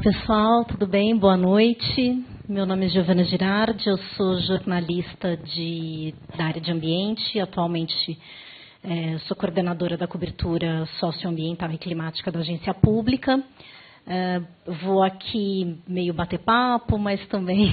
pessoal, tudo bem? Boa noite. Meu nome é Giovana Girardi, eu sou jornalista da área de ambiente. Atualmente sou coordenadora da cobertura socioambiental e climática da agência pública. Vou aqui meio bater papo, mas também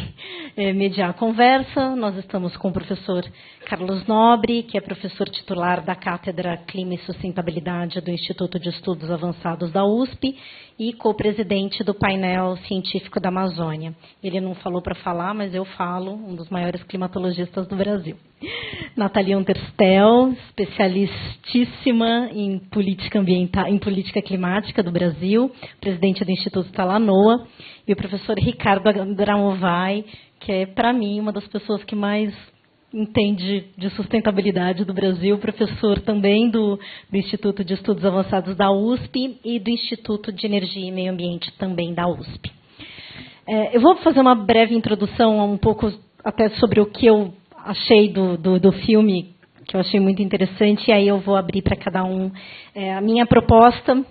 mediar a conversa. Nós estamos com o professor Carlos Nobre, que é professor titular da Cátedra Clima e Sustentabilidade do Instituto de Estudos Avançados da USP e co-presidente do painel científico da Amazônia. Ele não falou para falar, mas eu falo, um dos maiores climatologistas do Brasil. Natalia Unterstel, especialistíssima em política ambiental, em política climática do Brasil, presidente do Instituto Talanoa, e o professor Ricardo Abramovay, que é, para mim, uma das pessoas que mais entende de sustentabilidade do Brasil, professor também do Instituto de Estudos Avançados da USP e do Instituto de Energia e Meio Ambiente também da USP. Eu vou fazer uma breve introdução, um pouco até sobre o que eu achei do filme, que eu achei muito interessante, e aí eu vou abrir para cada um. A minha proposta,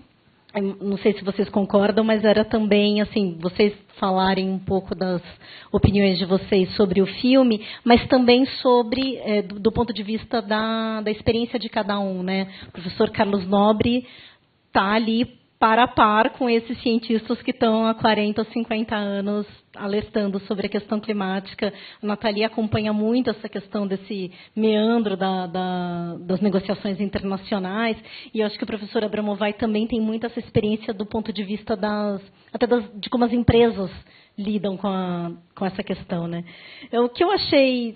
não sei se vocês concordam, mas era também assim, vocês falarem um pouco das opiniões de vocês sobre o filme, mas também sobre, do ponto de vista da experiência de cada um, né? O professor Carlos Nobre está ali par a par com esses cientistas que estão há 40 ou 50 anos alertando sobre a questão climática. A Natalia acompanha muito essa questão desse meandro das negociações internacionais, e eu acho que o professor Abramovay também tem muito essa experiência do ponto de vista de como as empresas lidam com essa questão, né? O que eu achei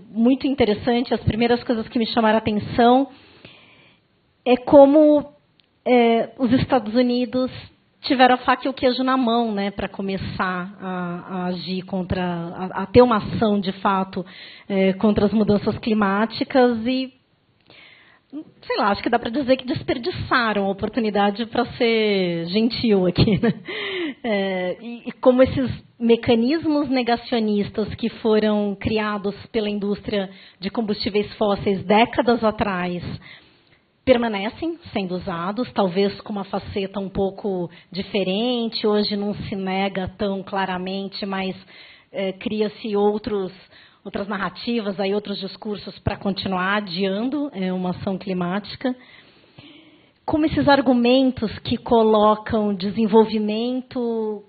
muito interessante, as primeiras coisas que me chamaram a atenção é como os Estados Unidos tiveram a faca e o queijo na mão, né, para começar a agir a ter uma ação, de fato, contra as mudanças climáticas e, sei lá, acho que dá para dizer que desperdiçaram a oportunidade, para ser gentil aqui, né? E como esses mecanismos negacionistas que foram criados pela indústria de combustíveis fósseis décadas atrás permanecem sendo usados, talvez com uma faceta um pouco diferente. Hoje não se nega tão claramente, mas cria-se outras narrativas, aí, outros discursos para continuar adiando uma ação climática. Como esses argumentos que colocam desenvolvimento,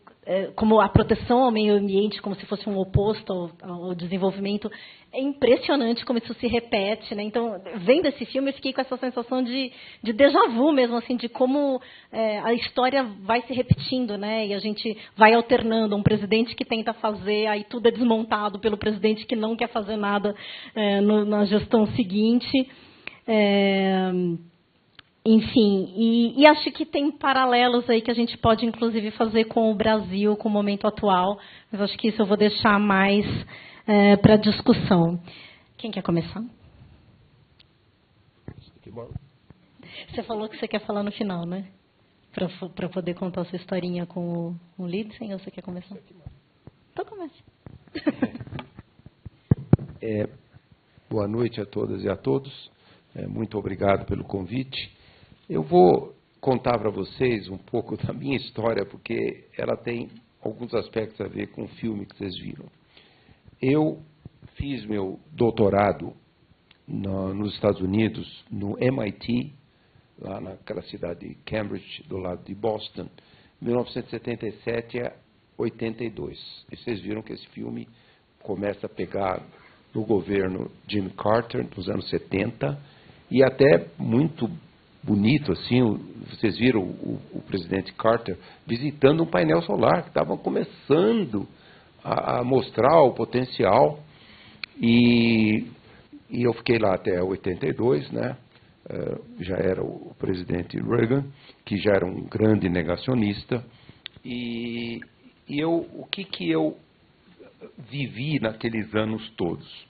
como a proteção ao meio ambiente, como se fosse um oposto ao desenvolvimento, é impressionante como isso se repete, né? Então, vendo esse filme, eu fiquei com essa sensação de déjà vu mesmo, assim, de como a história vai se repetindo, né? E a gente vai alternando um presidente que tenta fazer, aí tudo é desmontado pelo presidente que não quer fazer nada na gestão seguinte. Enfim, e acho que tem paralelos aí que a gente pode, inclusive, fazer com o Brasil, com o momento atual, mas acho que isso eu vou deixar mais para discussão. Quem quer começar? Você falou que você quer falar no final, né? Para poder contar a sua historinha com o Lidsen, ou você quer começar? Então comece. Boa noite a todas e a todos. Muito obrigado pelo convite. Eu vou contar para vocês um pouco da minha história, porque ela tem alguns aspectos a ver com o filme que vocês viram. Eu fiz meu doutorado nos Estados Unidos, no MIT, lá naquela cidade de Cambridge, do lado de Boston, 1977 a 82. E vocês viram que esse filme começa a pegar no governo Jimmy Carter, nos anos 70, e até muito bonito, assim, vocês viram o presidente Carter visitando um painel solar que estava começando a mostrar o potencial, e eu fiquei lá até 82, né? Já era o presidente Reagan, que já era um grande negacionista, e o que eu vivi naqueles anos todos?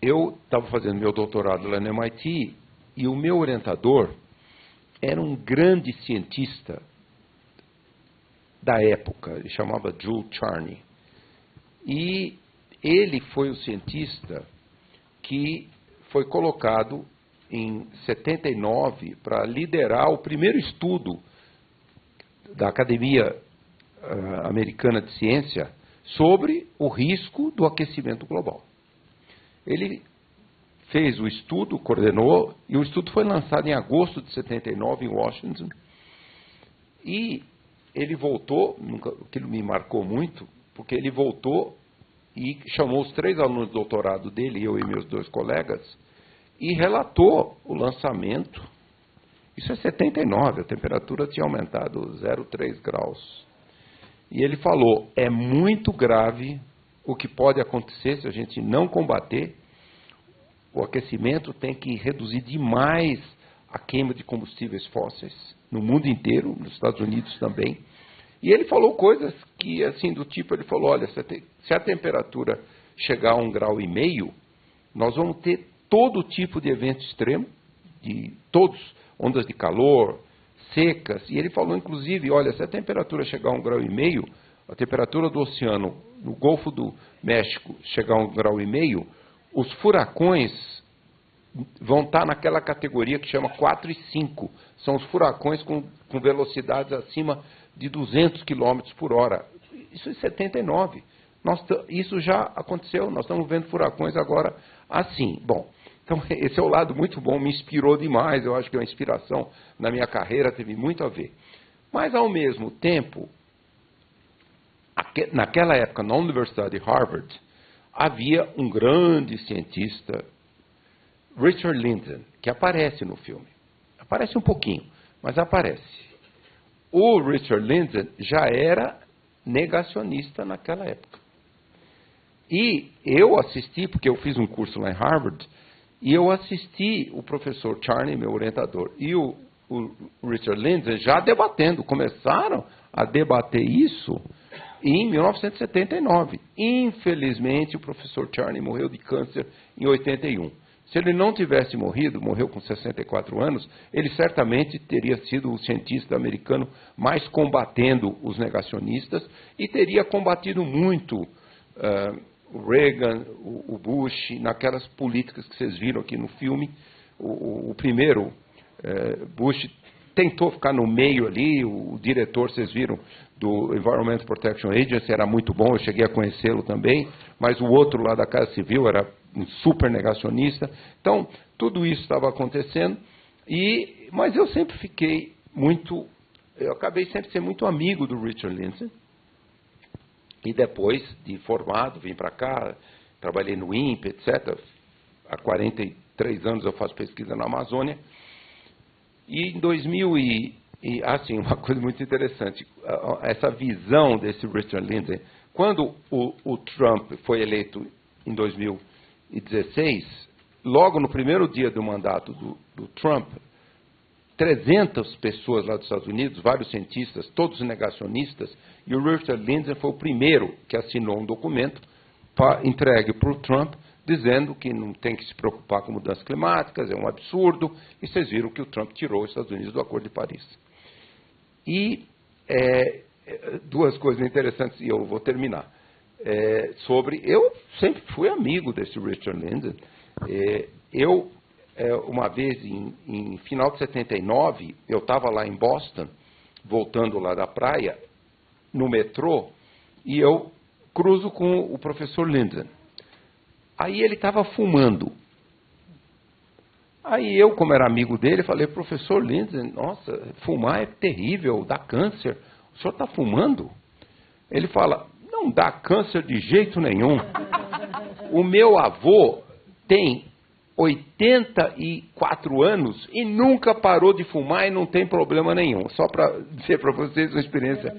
Eu estava fazendo meu doutorado lá no MIT, e o meu orientador era um grande cientista da época, ele chamava Jules Charney. E ele foi o cientista que foi colocado em 79 para liderar o primeiro estudo da Academia Americana de Ciência sobre o risco do aquecimento global. Ele fez o estudo, coordenou, e o estudo foi lançado em agosto de 79 em Washington. E ele voltou, aquilo me marcou muito, porque ele voltou e chamou os 3 alunos de doutorado dele, eu e meus 2 colegas, e relatou o lançamento. Isso é 79, a temperatura tinha aumentado 0,3 graus. E ele falou, é muito grave o que pode acontecer se a gente não combater. O aquecimento tem que reduzir demais a queima de combustíveis fósseis no mundo inteiro, nos Estados Unidos também. E ele falou coisas que, assim, do tipo, ele falou, olha, se a temperatura chegar a 1,5 graus, nós vamos ter todo tipo de evento extremo, ondas de calor, secas. E ele falou, inclusive, olha, se a temperatura chegar a 1,5 graus, a temperatura do oceano no Golfo do México chegar a 1,5 graus, os furacões vão estar naquela categoria que chama 4 e 5. São os furacões com velocidades acima de 200 km por hora. Isso é 79. Isso já aconteceu, nós estamos vendo furacões agora assim. Bom, então esse é o lado muito bom, me inspirou demais, eu acho que é uma inspiração na minha carreira, teve muito a ver. Mas, ao mesmo tempo, naquela época, na Universidade de Harvard, havia um grande cientista, Richard Lindzen, que aparece no filme. Aparece um pouquinho, mas aparece. O Richard Lindzen já era negacionista naquela época. E eu assisti, porque eu fiz um curso lá em Harvard, e eu assisti o professor Charney, meu orientador, e o Richard Lindzen já debatendo, começaram a debater isso em 1979. Infelizmente, o professor Charney morreu de câncer em 81. Se ele não tivesse morrido, morreu com 64 anos, ele certamente teria sido o cientista americano mais combatendo os negacionistas e teria combatido muito o Reagan, o Bush, naquelas políticas que vocês viram aqui no filme. O primeiro, Bush, tentou ficar no meio ali, o diretor, vocês viram, do Environmental Protection Agency era muito bom, eu cheguei a conhecê-lo também, mas o outro lá da Casa Civil era um super negacionista. Então, tudo isso estava acontecendo, mas eu sempre fiquei eu acabei sempre sendo muito amigo do Richard Lindzen, e depois de formado, vim para cá, trabalhei no INPE, etc. Há 43 anos eu faço pesquisa na Amazônia. E em 2000 assim, uma coisa muito interessante, essa visão desse Richard Lindzen, quando o Trump foi eleito em 2016, logo no primeiro dia do mandato do Trump, 300 pessoas lá dos Estados Unidos, vários cientistas, todos negacionistas, e o Richard Lindzen foi o primeiro que assinou um documento entregue para o Trump, dizendo que não tem que se preocupar com mudanças climáticas, é um absurdo, e vocês viram que o Trump tirou os Estados Unidos do Acordo de Paris. E duas coisas interessantes, e eu vou terminar. Eu sempre fui amigo desse Richard Lindzen. Uma vez, em final de 79, eu estava lá em Boston, voltando lá da praia, no metrô, e eu cruzo com o professor Lindzen. Aí ele estava fumando. Aí eu, como era amigo dele, falei, professor Lindzen, nossa, fumar é terrível, dá câncer. O senhor está fumando? Ele fala, não dá câncer de jeito nenhum. O meu avô tem 84 anos e nunca parou de fumar e não tem problema nenhum. Só para dizer para vocês uma experiência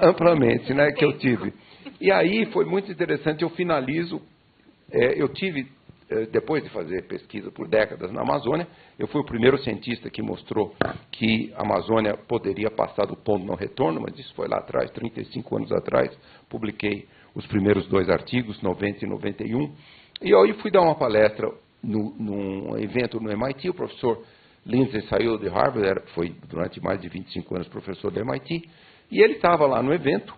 amplamente, né, que eu tive. E aí foi muito interessante, eu finalizo, eu tive, depois de fazer pesquisa por décadas na Amazônia, eu fui o primeiro cientista que mostrou que a Amazônia poderia passar do ponto de não retorno, mas isso foi lá atrás, 35 anos atrás, publiquei os primeiros 2 artigos, 90 e 91, e aí fui dar uma palestra num evento no MIT, o professor Lindzen saiu de Harvard, foi durante mais de 25 anos professor do MIT, e ele estava lá no evento,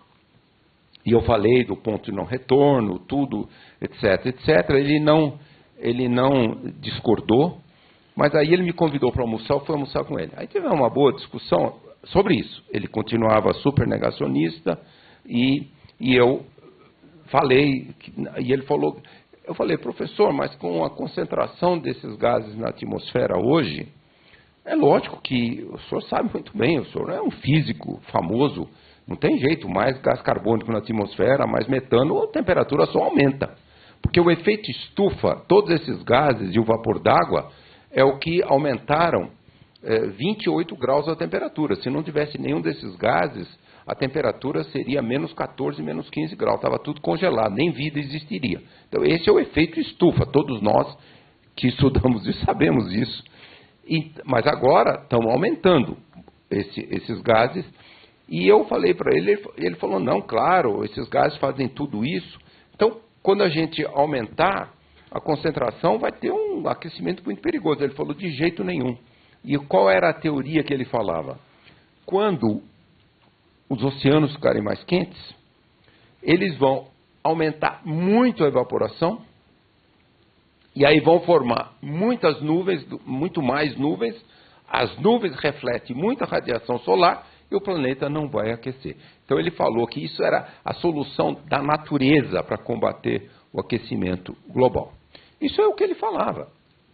e eu falei do ponto de não retorno, tudo, etc, etc. Ele não discordou, mas aí ele me convidou para almoçar, eu fui almoçar com ele. Aí tivemos uma boa discussão, sobre isso. Ele continuava super negacionista e eu falei, e ele falou, eu falei, professor, mas com a concentração desses gases na atmosfera hoje, é lógico que o senhor sabe muito bem, o senhor é um físico famoso, não tem jeito, mais gás carbônico na atmosfera, mais metano, a temperatura só aumenta. Porque o efeito estufa, todos esses gases e o vapor d'água, é o que aumentaram 28 graus a temperatura. Se não tivesse nenhum desses gases, a temperatura seria menos 14, menos 15 graus. Estava tudo congelado, nem vida existiria. Então, esse é o efeito estufa. Todos nós que estudamos isso sabemos isso. Mas agora estão aumentando esses gases. E eu falei para ele, ele falou, não, claro, esses gases fazem tudo isso. Então, quando a gente aumentar a concentração, vai ter um aquecimento muito perigoso. Ele falou, de jeito nenhum. E qual era a teoria que ele falava? Quando os oceanos ficarem mais quentes, eles vão aumentar muito a evaporação, e aí vão formar muitas nuvens, muito mais nuvens, as nuvens refletem muita radiação solar, e o planeta não vai aquecer. Então ele falou que isso era a solução da natureza para combater o aquecimento global. Isso é o que ele falava.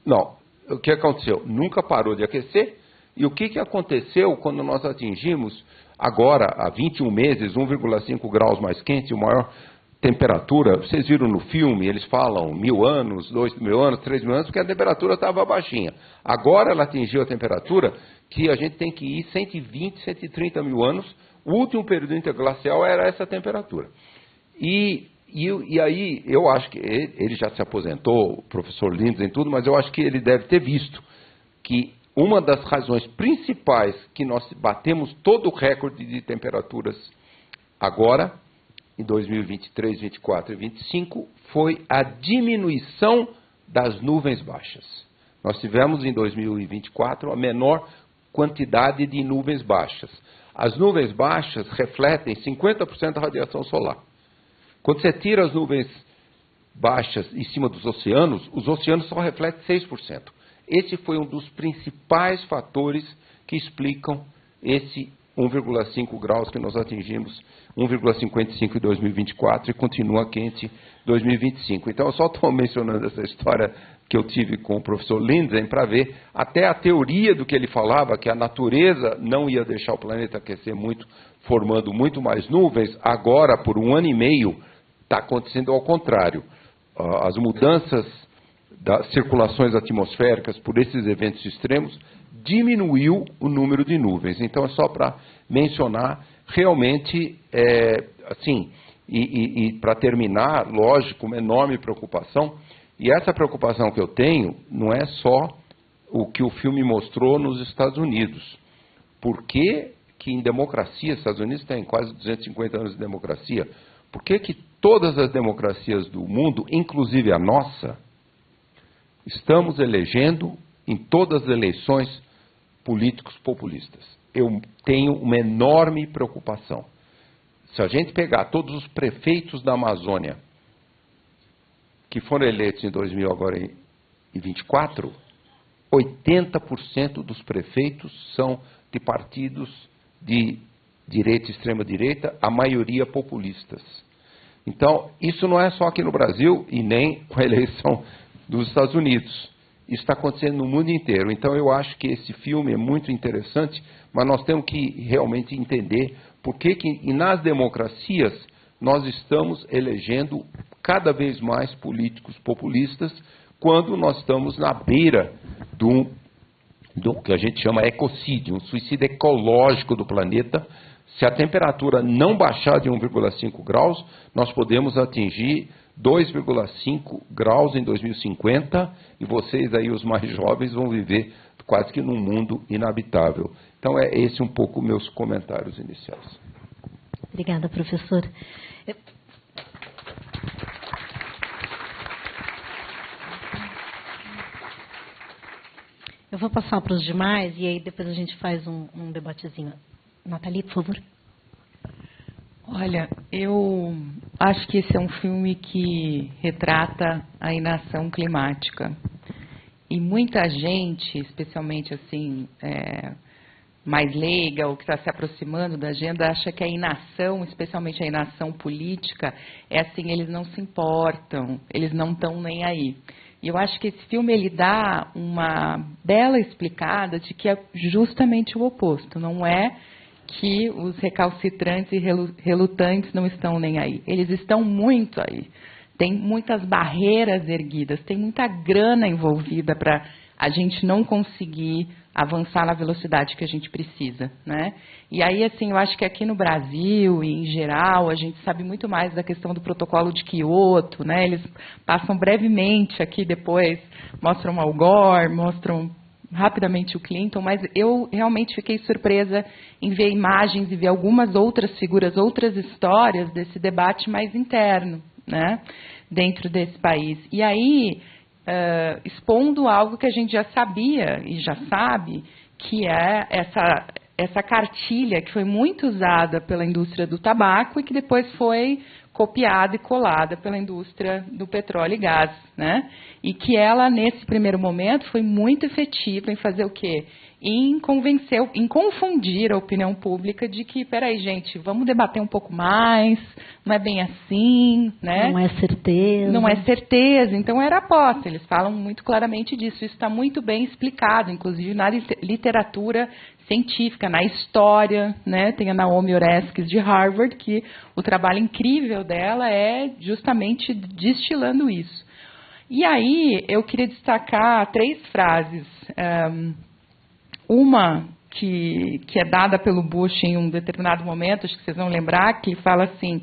Não, o que aconteceu? Nunca parou de aquecer. E o que aconteceu quando nós atingimos, agora, há 21 meses, 1,5 graus mais quente, a maior temperatura? Vocês viram no filme, eles falam 1000 anos, 2000 anos, 3000 anos, porque a temperatura estava baixinha. Agora ela atingiu a temperatura que a gente tem que ir 120, 130 mil anos. O último período interglacial era essa temperatura. E aí, eu acho que ele já se aposentou, o professor Lindsay e tudo, mas eu acho que ele deve ter visto que uma das razões principais que nós batemos todo o recorde de temperaturas agora, em 2023, 24 e 25, foi a diminuição das nuvens baixas. Nós tivemos em 2024 a menor quantidade de nuvens baixas. As nuvens baixas refletem 50% da radiação solar. Quando você tira as nuvens baixas em cima dos oceanos, os oceanos só refletem 6%. Esse foi um dos principais fatores que explicam esse 1,5 graus que nós atingimos, 1,55 em 2024 e continua quente em 2025. Então, eu só estou mencionando essa história que eu tive com o professor Lindsay para ver até a teoria do que ele falava, que a natureza não ia deixar o planeta aquecer muito, formando muito mais nuvens. Agora, por 1 ano e meio, está acontecendo ao contrário. As mudanças das circulações atmosféricas por esses eventos extremos diminuiu o número de nuvens. Então, é só para mencionar, realmente, assim, e para terminar, lógico, uma enorme preocupação. E essa preocupação que eu tenho não é só o que o filme mostrou nos Estados Unidos. Por que em democracia, os Estados Unidos têm quase 250 anos de democracia, por que todas as democracias do mundo, inclusive a nossa, estamos elegendo em todas as eleições políticos populistas? Eu tenho uma enorme preocupação. Se a gente pegar todos os prefeitos da Amazônia que foram eleitos em 2024, 80% dos prefeitos são de partidos de direita e extrema-direita, a maioria populistas. Então, isso não é só aqui no Brasil e nem com a eleição dos Estados Unidos. Isso está acontecendo no mundo inteiro. Então, eu acho que esse filme é muito interessante, mas nós temos que realmente entender por que nas democracias nós estamos elegendo cada vez mais políticos populistas quando nós estamos na beira do que a gente chama ecocídio, um suicídio ecológico do planeta. Se a temperatura não baixar de 1,5 graus, nós podemos atingir 2,5 graus em 2050 e vocês aí, os mais jovens, vão viver quase que num mundo inabitável. Então, é esse um pouco meus comentários iniciais. Obrigada, professor. Eu vou passar para os demais e aí depois a gente faz um debatezinho. Nathalie, por favor. Olha, eu acho que esse é um filme que retrata a inação climática. E muita gente, especialmente assim, mais leiga ou que está se aproximando da agenda acha que a inação, especialmente a inação política, é assim, eles não se importam, eles não estão nem aí. E eu acho que esse filme ele dá uma bela explicada de que é justamente o oposto, não é que os recalcitrantes e relutantes não estão nem aí, eles estão muito aí. Tem muitas barreiras erguidas, tem muita grana envolvida para a gente não conseguir avançar na velocidade que a gente precisa, né? E aí, assim, eu acho que aqui no Brasil e em geral, a gente sabe muito mais da questão do protocolo de Kyoto, né? Eles passam brevemente aqui depois, mostram Al Gore, mostram rapidamente o Clinton, mas eu realmente fiquei surpresa em ver imagens e ver algumas outras figuras, outras histórias desse debate mais interno, né? Dentro desse país. E aí, expondo algo que a gente já sabia e já sabe, que é essa cartilha que foi muito usada pela indústria do tabaco e que depois foi copiada e colada pela indústria do petróleo e gás, né? E que ela, nesse primeiro momento, foi muito efetiva em fazer o quê? Em confundir a opinião pública de que, peraí, gente, vamos debater um pouco mais, não é bem assim, né? Não é certeza. Não é certeza, então era aposta, eles falam muito claramente disso, isso está muito bem explicado, inclusive na literatura científica, na história, né? Tem a Naomi Oreskes de Harvard, que o trabalho incrível dela é justamente destilando isso. E aí, eu queria destacar 3 frases. Uma que é dada pelo Bush em um determinado momento, acho que vocês vão lembrar, que fala assim,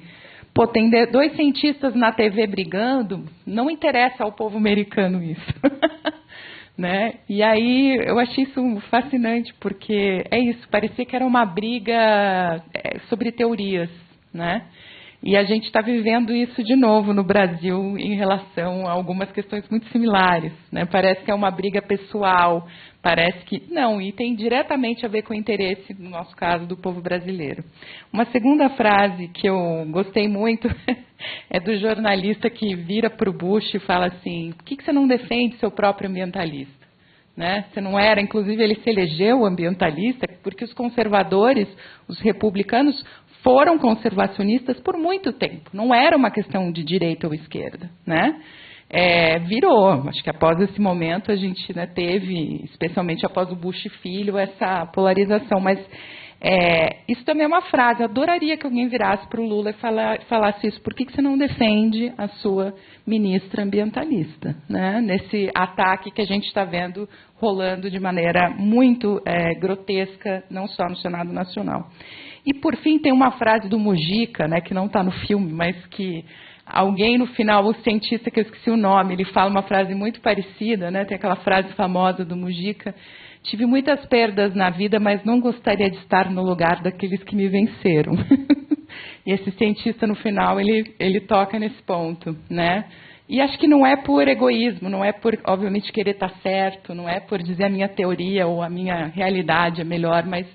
pô, tem 2 cientistas na TV brigando, não interessa ao povo americano isso. Né? E aí eu achei isso fascinante, porque é isso, parecia que era uma briga sobre teorias, né? E a gente está vivendo isso de novo no Brasil em relação a algumas questões muito similares, né? Parece que é uma briga pessoal, parece que não, e tem diretamente a ver com o interesse, no nosso caso, do povo brasileiro. Uma segunda frase que eu gostei muito é do jornalista que vira para o Bush e fala assim, por que você não defende seu próprio ambientalista? Né? Você não era, inclusive ele se elegeu ambientalista porque os conservadores, os republicanos, foram conservacionistas por muito tempo. Não era uma questão de direita ou esquerda, né? Virou. Acho que após esse momento a gente, né, teve, especialmente após o Bush filho, essa polarização. Mas isso também é uma frase. Eu adoraria que alguém virasse para o Lula e falasse isso. Por que você não defende a sua ministra ambientalista, né? Nesse ataque que a gente está vendo rolando de maneira muito grotesca, não só no Senado Nacional. E, por fim, tem uma frase do Mujica, né, que não está no filme, mas que alguém no final, o cientista que eu esqueci o nome, ele fala uma frase muito parecida, né, tem aquela frase famosa do Mujica, tive muitas perdas na vida, mas não gostaria de estar no lugar daqueles que me venceram. E esse cientista, no final, ele toca nesse ponto, né? E acho que não é por egoísmo, não é por, obviamente, querer estar certo, não é por dizer a minha teoria ou a minha realidade é melhor, mas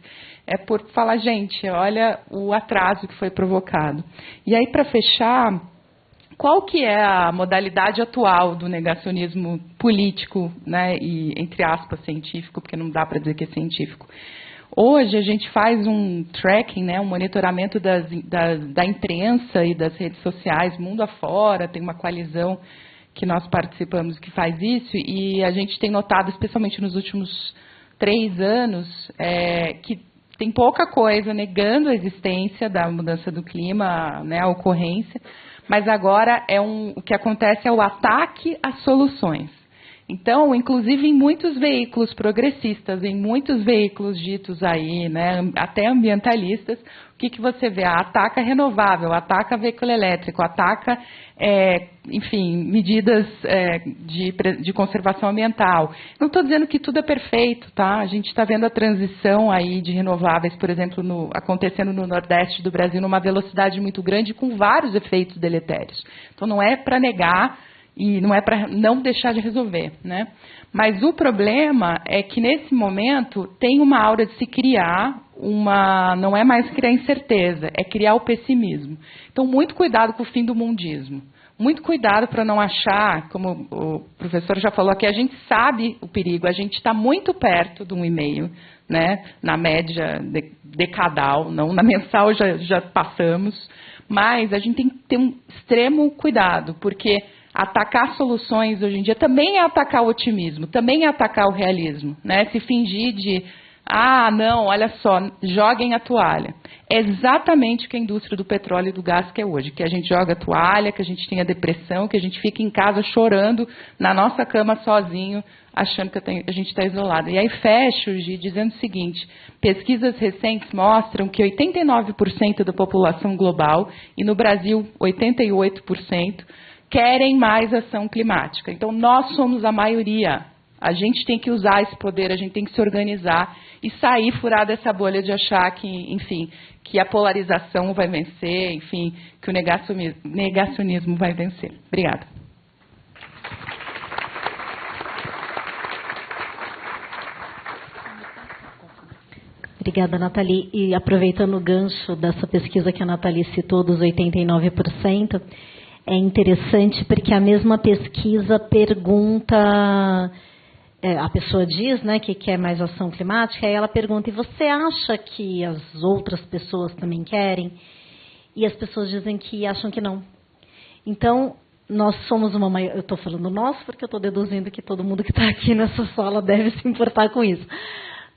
é por falar, gente, olha o atraso que foi provocado. E aí, para fechar, qual que é a modalidade atual do negacionismo político, né, e, entre aspas, científico, porque não dá para dizer que é científico? Hoje, a gente faz um tracking, né, um monitoramento da imprensa e das redes sociais, mundo afora, tem uma coalizão que nós participamos que faz isso, e a gente tem notado, especialmente nos últimos 3 anos, que tem pouca coisa negando a existência da mudança do clima, né, a ocorrência, mas agora o que acontece é o ataque às soluções. Então, inclusive em muitos veículos progressistas, em muitos veículos ditos aí, né, até ambientalistas, o que você vê? Ataca renovável, ataca veículo elétrico, ataca, enfim, medidas de conservação ambiental. Não estou dizendo que tudo é perfeito, tá? A gente está vendo a transição aí de renováveis, por exemplo, acontecendo no Nordeste do Brasil numa velocidade muito grande, com vários efeitos deletérios. Então, não é para negar e não é para não deixar de resolver, né? Mas o problema é que, nesse momento, tem uma aura de se criar não é mais criar incerteza, é criar o pessimismo. Então, muito cuidado com o fim do mundismo. muito cuidado para não achar, como o professor já falou aqui, a gente sabe o perigo, a gente está muito perto de um e-mail, né, na média decadal, não na mensal já passamos, mas a gente tem que ter um extremo cuidado, porque atacar soluções hoje em dia também é atacar o otimismo, também é atacar o realismo, né? Se fingir de, não, olha só, joguem a toalha. É exatamente o que a indústria do petróleo e do gás quer hoje, que a gente joga a toalha, que a gente tenha depressão, que a gente fique em casa chorando na nossa cama sozinho, achando que a gente está isolado. E aí fecho, Gi, dizendo o seguinte, pesquisas recentes mostram que 89% da população global, e no Brasil 88%, querem mais ação climática. Então, nós somos a maioria. A gente tem que usar esse poder, a gente tem que se organizar e sair furar dessa bolha de achar que, enfim, que a polarização vai vencer, enfim, que o negacionismo vai vencer. Obrigada. Obrigada, Nathalie. E aproveitando o gancho dessa pesquisa que a Nathalie citou, dos 89%, é interessante porque a mesma pesquisa pergunta, a pessoa diz, né, que quer mais ação climática, aí ela pergunta, e você acha que as outras pessoas também querem? E as pessoas dizem que acham que não. Então, nós somos uma maioria, eu estou falando nós porque eu estou deduzindo que todo mundo que está aqui nessa sala deve se importar com isso.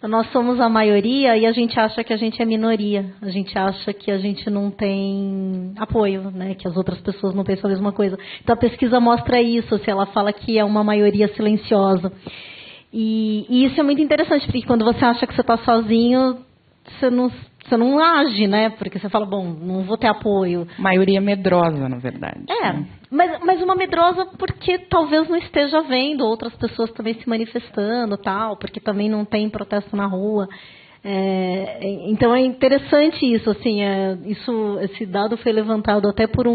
Nós somos a maioria e a gente acha que a gente é minoria. A gente acha que a gente não tem apoio, né? Que as outras pessoas não pensam a mesma coisa. Então, a pesquisa mostra isso. Se ela fala que é uma maioria silenciosa. E isso é muito interessante, porque quando você acha que você está sozinho, você não age, né? Porque você fala, bom, não vou ter apoio. Maioria medrosa, na verdade. Né? Mas uma medrosa porque talvez não esteja vendo outras pessoas também se manifestando, tal, porque também não tem protesto na rua. Então é interessante isso, assim, esse dado foi levantado até por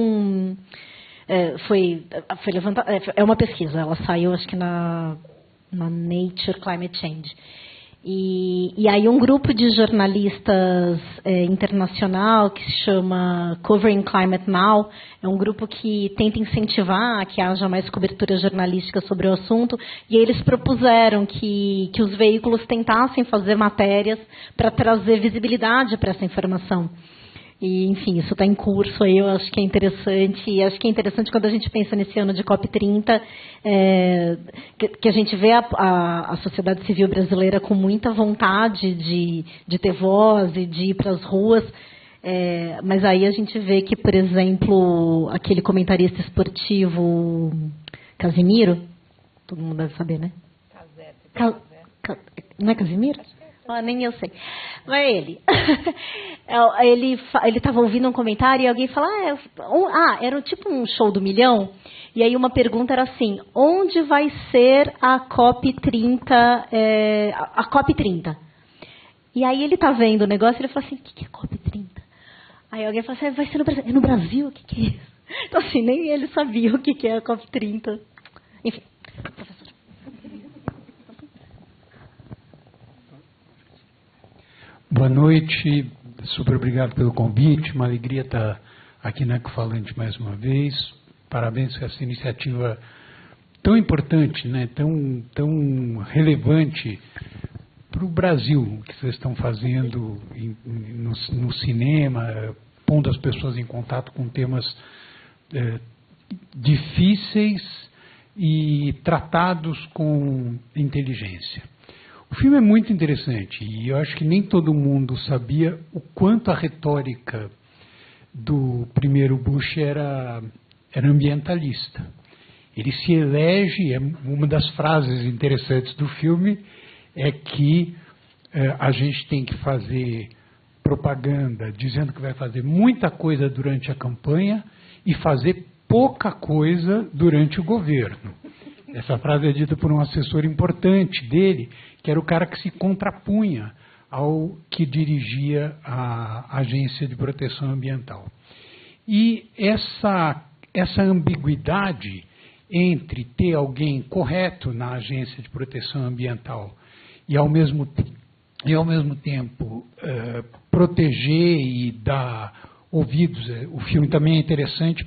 foi levantado, é uma pesquisa, ela saiu acho que na Nature Climate Change. E aí um grupo de jornalistas internacional que se chama Covering Climate Now, é um grupo que tenta incentivar que haja mais cobertura jornalística sobre o assunto, e eles propuseram que os veículos tentassem fazer matérias para trazer visibilidade para essa informação. E, enfim, isso está em curso aí, eu acho que é interessante. E acho que é interessante quando a gente pensa nesse ano de COP30, que a gente vê a sociedade civil brasileira com muita vontade de ter voz e de ir para as ruas. Mas aí a gente vê que, por exemplo, aquele comentarista esportivo Casimiro, todo mundo deve saber, né? Não é Casimiro? Nem eu sei. Não é ele. Ele estava ouvindo um comentário e alguém falou, era tipo um show do milhão. E aí uma pergunta era assim, onde vai ser a COP30? A COP30. E aí ele está vendo o negócio e ele fala assim, o que é COP30? Aí alguém fala assim, vai ser no Brasil. É no Brasil? O que é isso? Então assim, nem ele sabia o que é a COP30. Enfim, professor. Boa noite, super obrigado pelo convite, uma alegria estar aqui na Ecofalante mais uma vez. Parabéns por essa iniciativa tão importante, né, tão relevante para o Brasil, que vocês estão fazendo no cinema, pondo as pessoas em contato com temas difíceis e tratados com inteligência. O filme é muito interessante e eu acho que nem todo mundo sabia o quanto a retórica do primeiro Bush era ambientalista. Ele se elege, uma das frases interessantes do filme é que a gente tem que fazer propaganda dizendo que vai fazer muita coisa durante a campanha e fazer pouca coisa durante o governo. Essa frase é dita por um assessor importante dele, que era o cara que se contrapunha ao que dirigia a Agência de Proteção Ambiental. E essa ambiguidade entre ter alguém correto na Agência de Proteção Ambiental e, ao mesmo tempo, proteger e dar ouvidos. O filme também é interessante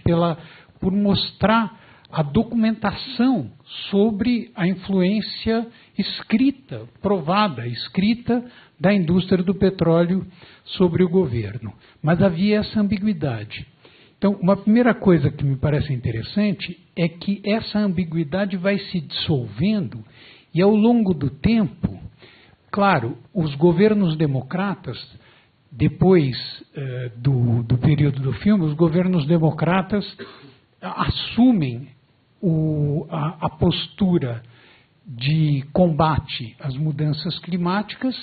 por mostrar a documentação sobre a influência escrita, provada, escrita da indústria do petróleo sobre o governo. Mas havia essa ambiguidade. Então, uma primeira coisa que me parece interessante é que essa ambiguidade vai se dissolvendo e, ao longo do tempo, claro, os governos democratas, depois do período do filme, os governos democratas assumem a postura de combate às mudanças climáticas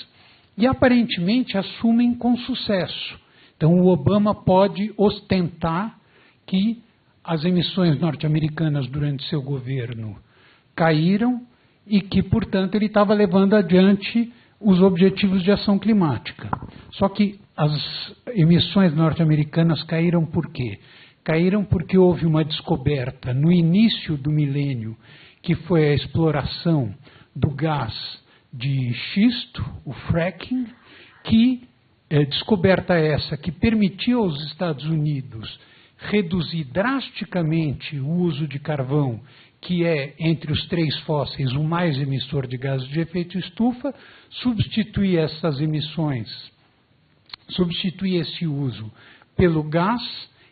e, aparentemente, assumem com sucesso. Então, o Obama pode ostentar que as emissões norte-americanas durante seu governo caíram e que, portanto, ele estava levando adiante os objetivos de ação climática. Só que as emissões norte-americanas caíram por quê? Caíram porque houve uma descoberta no início do milênio, que foi a exploração do gás de xisto, o fracking, que descoberta essa que permitiu aos Estados Unidos reduzir drasticamente o uso de carvão, que é, entre os 3 fósseis, o mais emissor de gases de efeito estufa, substituir essas emissões, substituir esse uso pelo gás,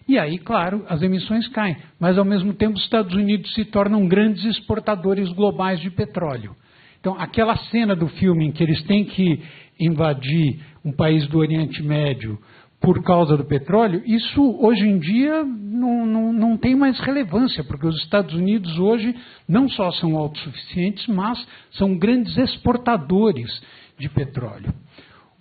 e aí, claro, as emissões caem. Mas, ao mesmo tempo, os Estados Unidos se tornam grandes exportadores globais de petróleo. Então, aquela cena do filme em que eles têm que invadir um país do Oriente Médio por causa do petróleo, isso hoje em dia não tem mais relevância, porque os Estados Unidos hoje não só são autossuficientes, mas são grandes exportadores de petróleo.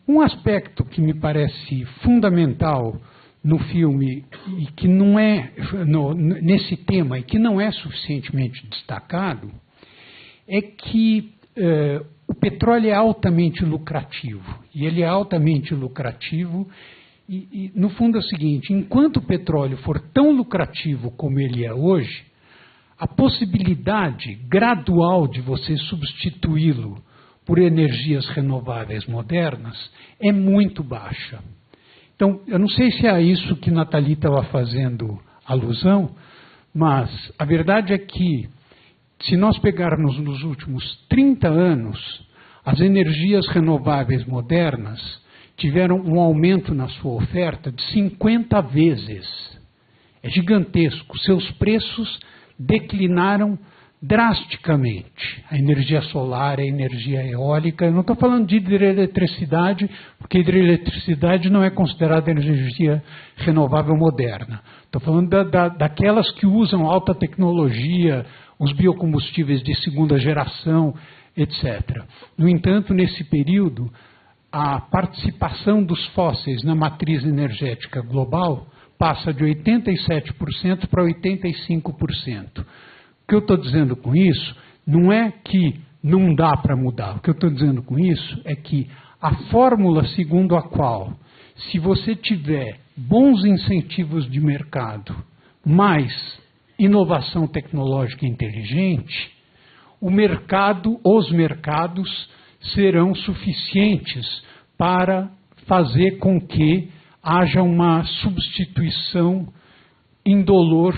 Um aspecto que me parece fundamental no filme e que não é nesse tema e que não é suficientemente destacado é que o petróleo é altamente lucrativo, e ele é altamente lucrativo, e no fundo é o seguinte: enquanto o petróleo for tão lucrativo como ele é hoje, a possibilidade gradual de você substituí-lo por energias renováveis modernas é muito baixa. Então, eu não sei se é a isso que Nathalie estava fazendo alusão, mas a verdade é que, se nós pegarmos nos últimos 30 anos, as energias renováveis modernas tiveram um aumento na sua oferta de 50 vezes. É gigantesco. Seus preços declinaram drasticamente. A energia solar, a energia eólica. Eu não estou falando de hidroeletricidade, porque hidroeletricidade não é considerada energia renovável moderna. Estou falando daquelas que usam alta tecnologia, os biocombustíveis de segunda geração, etc. No entanto, nesse período, a participação dos fósseis na matriz energética global passa de 87% para 85%. O que eu estou dizendo com isso não é que não dá para mudar. O que eu estou dizendo com isso é que a fórmula segundo a qual, se você tiver bons incentivos de mercado, mais inovação tecnológica inteligente, os mercados serão suficientes para fazer com que haja uma substituição indolor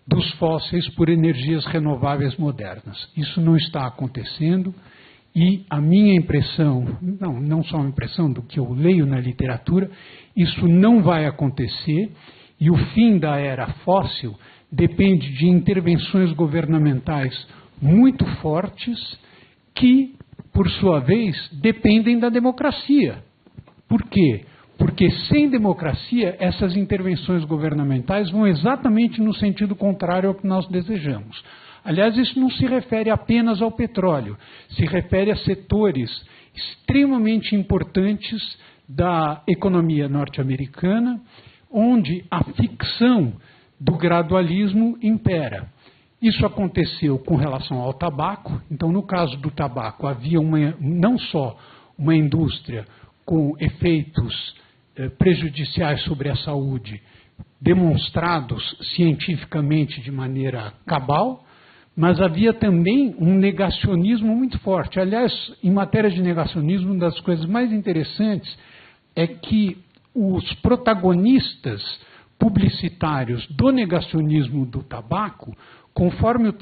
dos fósseis por energias renováveis modernas. Isso não está acontecendo e a minha impressão, não só a impressão do que eu leio na literatura, isso não vai acontecer e o fim da era fóssil depende de intervenções governamentais muito fortes que, por sua vez, dependem da democracia. Por quê? Porque sem democracia, essas intervenções governamentais vão exatamente no sentido contrário ao que nós desejamos. Aliás, isso não se refere apenas ao petróleo, se refere a setores extremamente importantes da economia norte-americana, onde a ficção do gradualismo impera. Isso aconteceu com relação ao tabaco. Então, no caso do tabaco, havia não só uma indústria com efeitos prejudiciais sobre a saúde, demonstrados cientificamente de maneira cabal, mas havia também um negacionismo muito forte. Aliás, em matéria de negacionismo, uma das coisas mais interessantes é que os protagonistas publicitários do negacionismo do tabaco, conforme o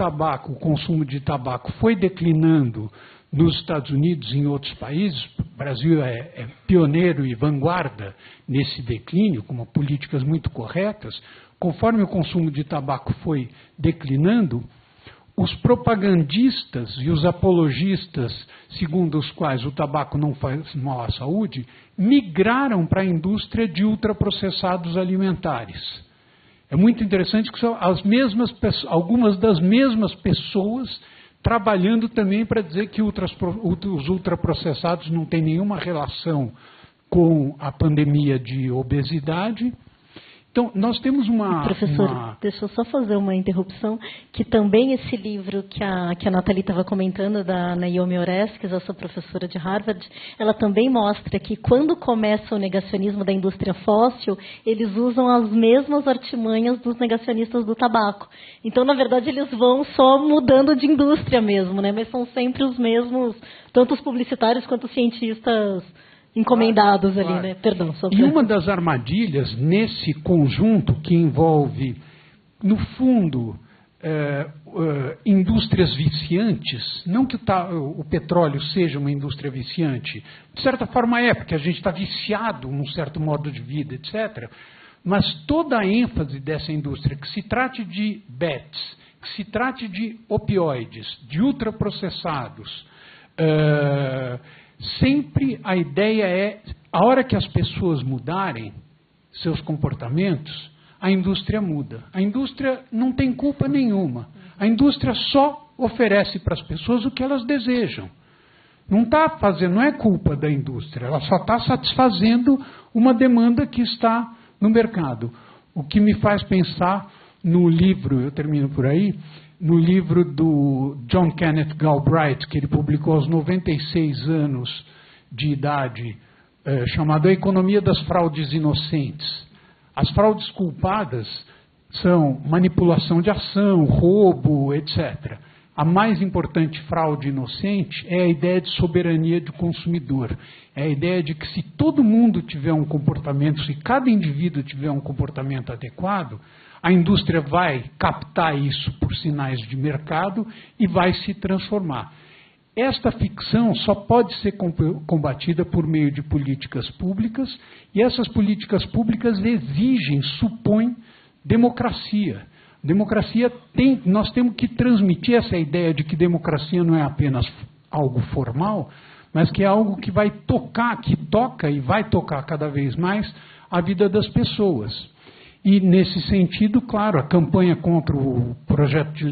consumo de tabaco foi declinando nos Estados Unidos e em outros países. O Brasil é pioneiro e vanguarda nesse declínio, com políticas muito corretas. Conforme o consumo de tabaco foi declinando, os propagandistas e os apologistas, segundo os quais o tabaco não faz mal à saúde, migraram para a indústria de ultraprocessados alimentares. É muito interessante que são algumas das mesmas pessoas trabalhando também para dizer que os ultraprocessados não têm nenhuma relação com a pandemia de obesidade. Então, nós temos Professor, deixa eu só fazer uma interrupção, que também esse livro que a Nathalie estava comentando, da Naomi Oreskes, essa professora de Harvard, ela também mostra que quando começa o negacionismo da indústria fóssil, eles usam as mesmas artimanhas dos negacionistas do tabaco. Então, na verdade, eles vão só mudando de indústria mesmo, né? Mas são sempre os mesmos, tanto os publicitários quanto os cientistas encomendados ali, né? Perdão. E uma das armadilhas nesse conjunto que envolve, no fundo, indústrias viciantes, não que o petróleo seja uma indústria viciante, de certa forma porque a gente está viciado num certo modo de vida, etc., mas toda a ênfase dessa indústria, que se trate de bets, que se trate de opioides, de ultraprocessados, sempre a ideia é, a hora que as pessoas mudarem seus comportamentos, a indústria muda. A indústria não tem culpa nenhuma. A indústria só oferece para as pessoas o que elas desejam. Não é culpa da indústria, ela só está satisfazendo uma demanda que está no mercado. O que me faz pensar no livro, eu termino por aí, no livro do John Kenneth Galbraith, que ele publicou aos 96 anos de idade, chamado A Economia das Fraudes Inocentes. As fraudes culpadas são manipulação de ação, roubo, etc. A mais importante fraude inocente é a ideia de soberania do consumidor. É a ideia de que se todo mundo tiver um comportamento, se cada indivíduo tiver um comportamento adequado, a indústria vai captar isso por sinais de mercado e vai se transformar. Esta ficção só pode ser combatida por meio de políticas públicas, e essas políticas públicas supõem democracia. Nós temos que transmitir essa ideia de que democracia não é apenas algo formal, mas que é algo que vai tocar, que toca e vai tocar cada vez mais a vida das pessoas. E, nesse sentido, claro, a campanha contra o projeto de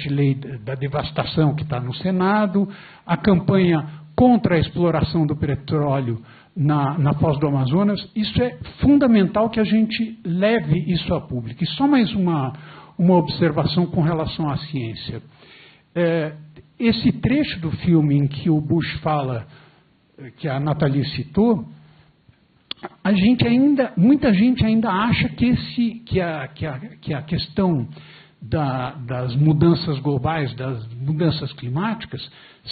lei da devastação que está no Senado, a campanha contra a exploração do petróleo na foz do Amazonas, isso é fundamental que a gente leve isso a público. E só mais uma observação com relação à ciência. Esse trecho do filme em que o Bush fala, que a Nathalie citou, muita gente ainda acha que a questão das mudanças globais, das mudanças climáticas,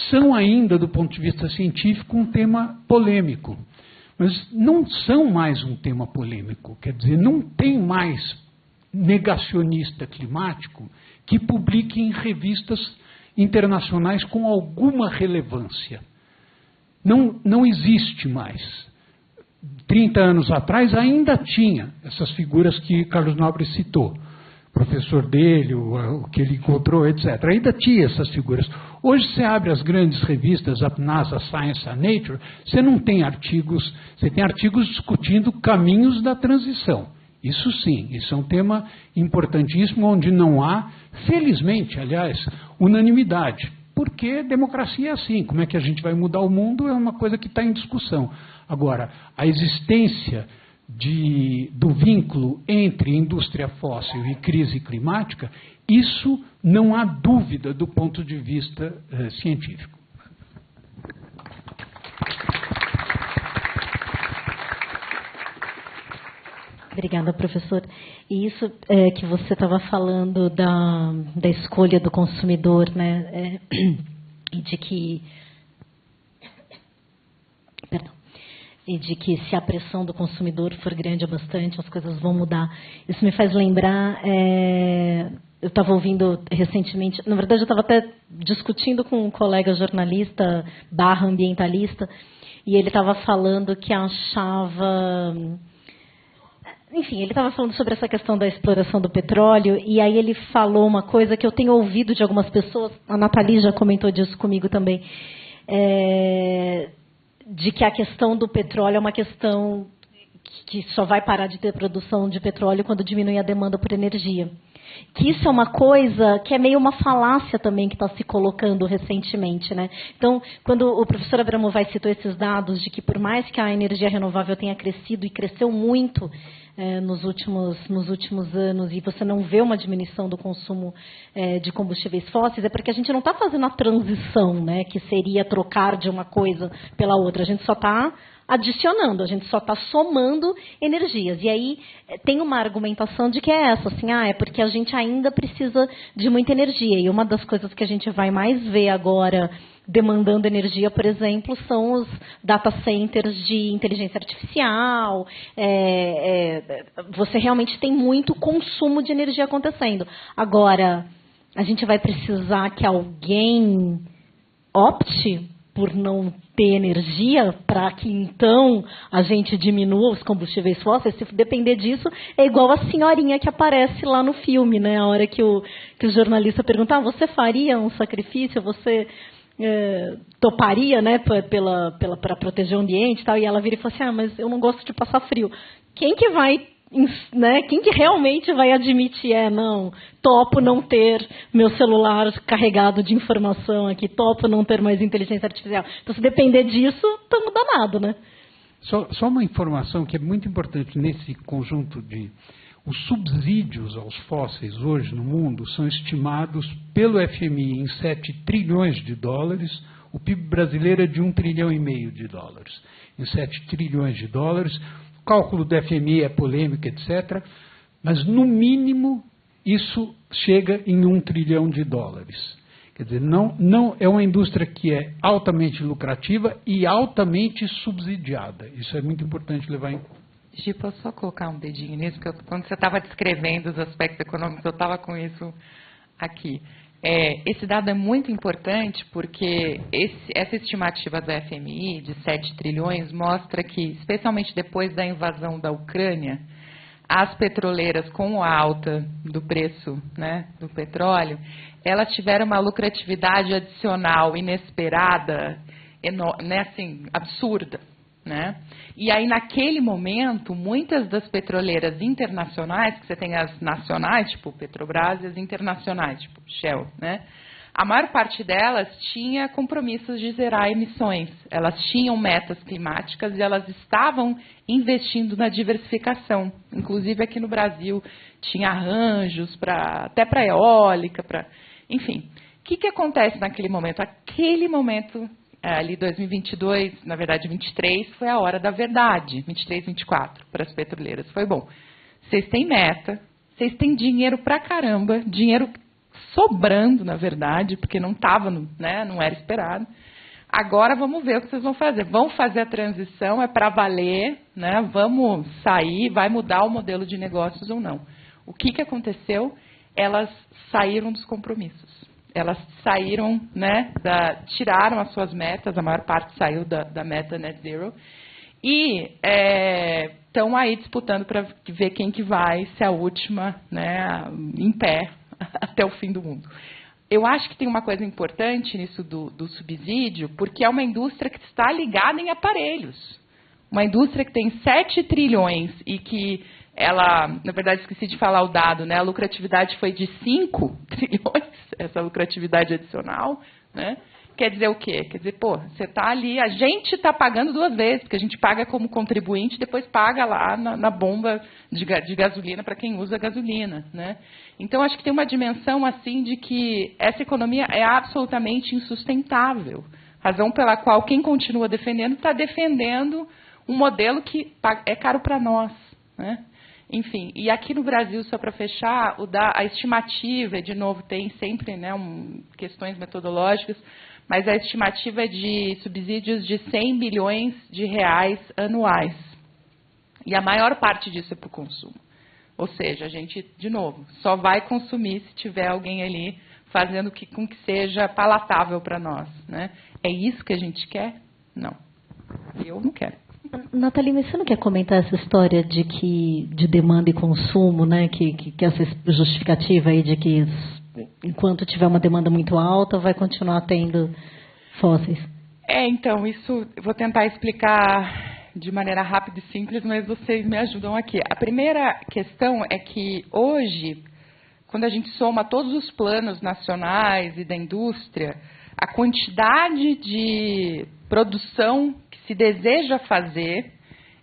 são ainda, do ponto de vista científico, um tema polêmico. Mas não são mais um tema polêmico. Quer dizer, não tem mais negacionista climático que publique em revistas internacionais com alguma relevância. Não existe mais. 30 anos atrás ainda tinha essas figuras que Carlos Nobre citou. O professor dele, o que ele encontrou, etc. Ainda tinha essas figuras. Hoje você abre as grandes revistas, a NASA, Science, a Nature, você não tem artigos, você tem artigos discutindo caminhos da transição. Isso sim, isso é um tema importantíssimo, onde não há, felizmente, aliás, unanimidade. Porque democracia é assim, como é que a gente vai mudar o mundo é uma coisa que está em discussão. Agora, a existência do vínculo entre indústria fóssil e crise climática, isso não há dúvida do ponto de vista científico. Obrigada, professor. E isso que você estava falando da escolha do consumidor, né? E de que... Perdão. e de que se a pressão do consumidor for grande o bastante, as coisas vão mudar. Isso me faz lembrar, eu estava ouvindo recentemente, na verdade eu estava até discutindo com um colega jornalista / ambientalista, e ele estava falando que achava... Enfim, ele estava falando sobre essa questão da exploração do petróleo, e aí ele falou uma coisa que eu tenho ouvido de algumas pessoas, a Nathalie já comentou disso comigo também, de que a questão do petróleo é uma questão que só vai parar de ter produção de petróleo quando diminuir a demanda por energia. Que isso é uma coisa que é meio uma falácia também que está se colocando recentemente, né? Então, quando o professor Abramovay citou esses dados de que por mais que a energia renovável tenha crescido e cresceu muito nos últimos anos e você não vê uma diminuição do consumo de combustíveis fósseis, é porque a gente não está fazendo a transição, né, que seria trocar de uma coisa pela outra. A gente só está adicionando, a gente só está somando energias. E aí tem uma argumentação de que é essa, assim, é porque a gente ainda precisa de muita energia. E uma das coisas que a gente vai mais ver agora demandando energia, por exemplo, são os data centers de inteligência artificial. Você realmente tem muito consumo de energia acontecendo. Agora, a gente vai precisar que alguém opte por não ter energia para que, então, a gente diminua os combustíveis fósseis. Se depender disso, é igual a senhorinha que aparece lá no filme, né? A hora que o jornalista pergunta, você faria um sacrifício? Você toparia, né, para proteger o ambiente e tal? E ela vira e fala assim, mas eu não gosto de passar frio. Quem que vai... Né? Quem que realmente vai admitir, não, topo não ter meu celular carregado de informação aqui, topo não ter mais inteligência artificial. Então, se depender disso, estamos danados, né? Só uma informação que é muito importante nesse conjunto de... Os subsídios aos fósseis hoje no mundo são estimados pelo FMI em 7 trilhões de dólares, o PIB brasileiro é de 1,5 trilhão de dólares. Em 7 trilhões de dólares... O cálculo do FMI é polêmico, etc., mas, no mínimo, isso chega em 1 trilhão de dólares. Quer dizer, não é uma indústria que é altamente lucrativa e altamente subsidiada. Isso é muito importante levar em conta. Gi, posso só colocar um dedinho nisso? Porque quando você estava descrevendo os aspectos econômicos, eu estava com isso aqui. Esse dado é muito importante porque essa estimativa da FMI de 7 trilhões mostra que, especialmente depois da invasão da Ucrânia, as petroleiras, com a alta do preço, né, do petróleo, elas tiveram uma lucratividade adicional inesperada, né, assim, absurda. Né? E aí, naquele momento, muitas das petroleiras internacionais, que você tem as nacionais, tipo Petrobras, e as internacionais, tipo Shell, né? A maior parte delas tinha compromissos de zerar emissões. Elas tinham metas climáticas e elas estavam investindo na diversificação. Inclusive, aqui no Brasil, tinha arranjos até para eólica, enfim. O que acontece naquele momento? Aquele momento... ali 2022, na verdade 23, foi a hora da verdade, 23, 24, para as petroleiras. Foi bom. Vocês têm meta, vocês têm dinheiro pra caramba, dinheiro sobrando, na verdade, porque não estava, né, não era esperado. Agora vamos ver o que vocês vão fazer. Vão fazer a transição, é para valer, né? Vamos sair, vai mudar o modelo de negócios ou não. O que aconteceu? Elas saíram dos compromissos. Elas saíram, né, tiraram as suas metas, a maior parte saiu da meta net zero, e estão aí disputando para ver quem que vai ser a última, né, em pé até o fim do mundo. Eu acho que tem uma coisa importante nisso do subsídio, porque é uma indústria que está ligada em aparelhos. Uma indústria que tem 7 trilhões e que ela, na verdade, esqueci de falar o dado, né? A lucratividade foi de 5 trilhões, essa lucratividade adicional, né? Quer dizer o quê? Quer dizer, você está ali, a gente está pagando 2 vezes, porque a gente paga como contribuinte e depois paga lá na bomba de gasolina para quem usa gasolina, né? Então, acho que tem uma dimensão assim de que essa economia é absolutamente insustentável. Razão pela qual quem continua defendendo está defendendo um modelo que é caro para nós, né? Enfim, e aqui no Brasil, só para fechar, a estimativa, de novo, tem sempre, né, questões metodológicas, mas a estimativa é de subsídios de 100 bilhões de reais anuais. E a maior parte disso é para o consumo. Ou seja, a gente, de novo, só vai consumir se tiver alguém ali fazendo com que seja palatável para nós, né? É isso que a gente quer? Não. Eu não quero. Nathalie, mas você não quer comentar essa história de demanda e consumo, né? Que essa justificativa aí de que enquanto tiver uma demanda muito alta, vai continuar tendo fósseis? Então, isso eu vou tentar explicar de maneira rápida e simples, mas vocês me ajudam aqui. A primeira questão é que hoje, quando a gente soma todos os planos nacionais e da indústria, a quantidade de produção que se deseja fazer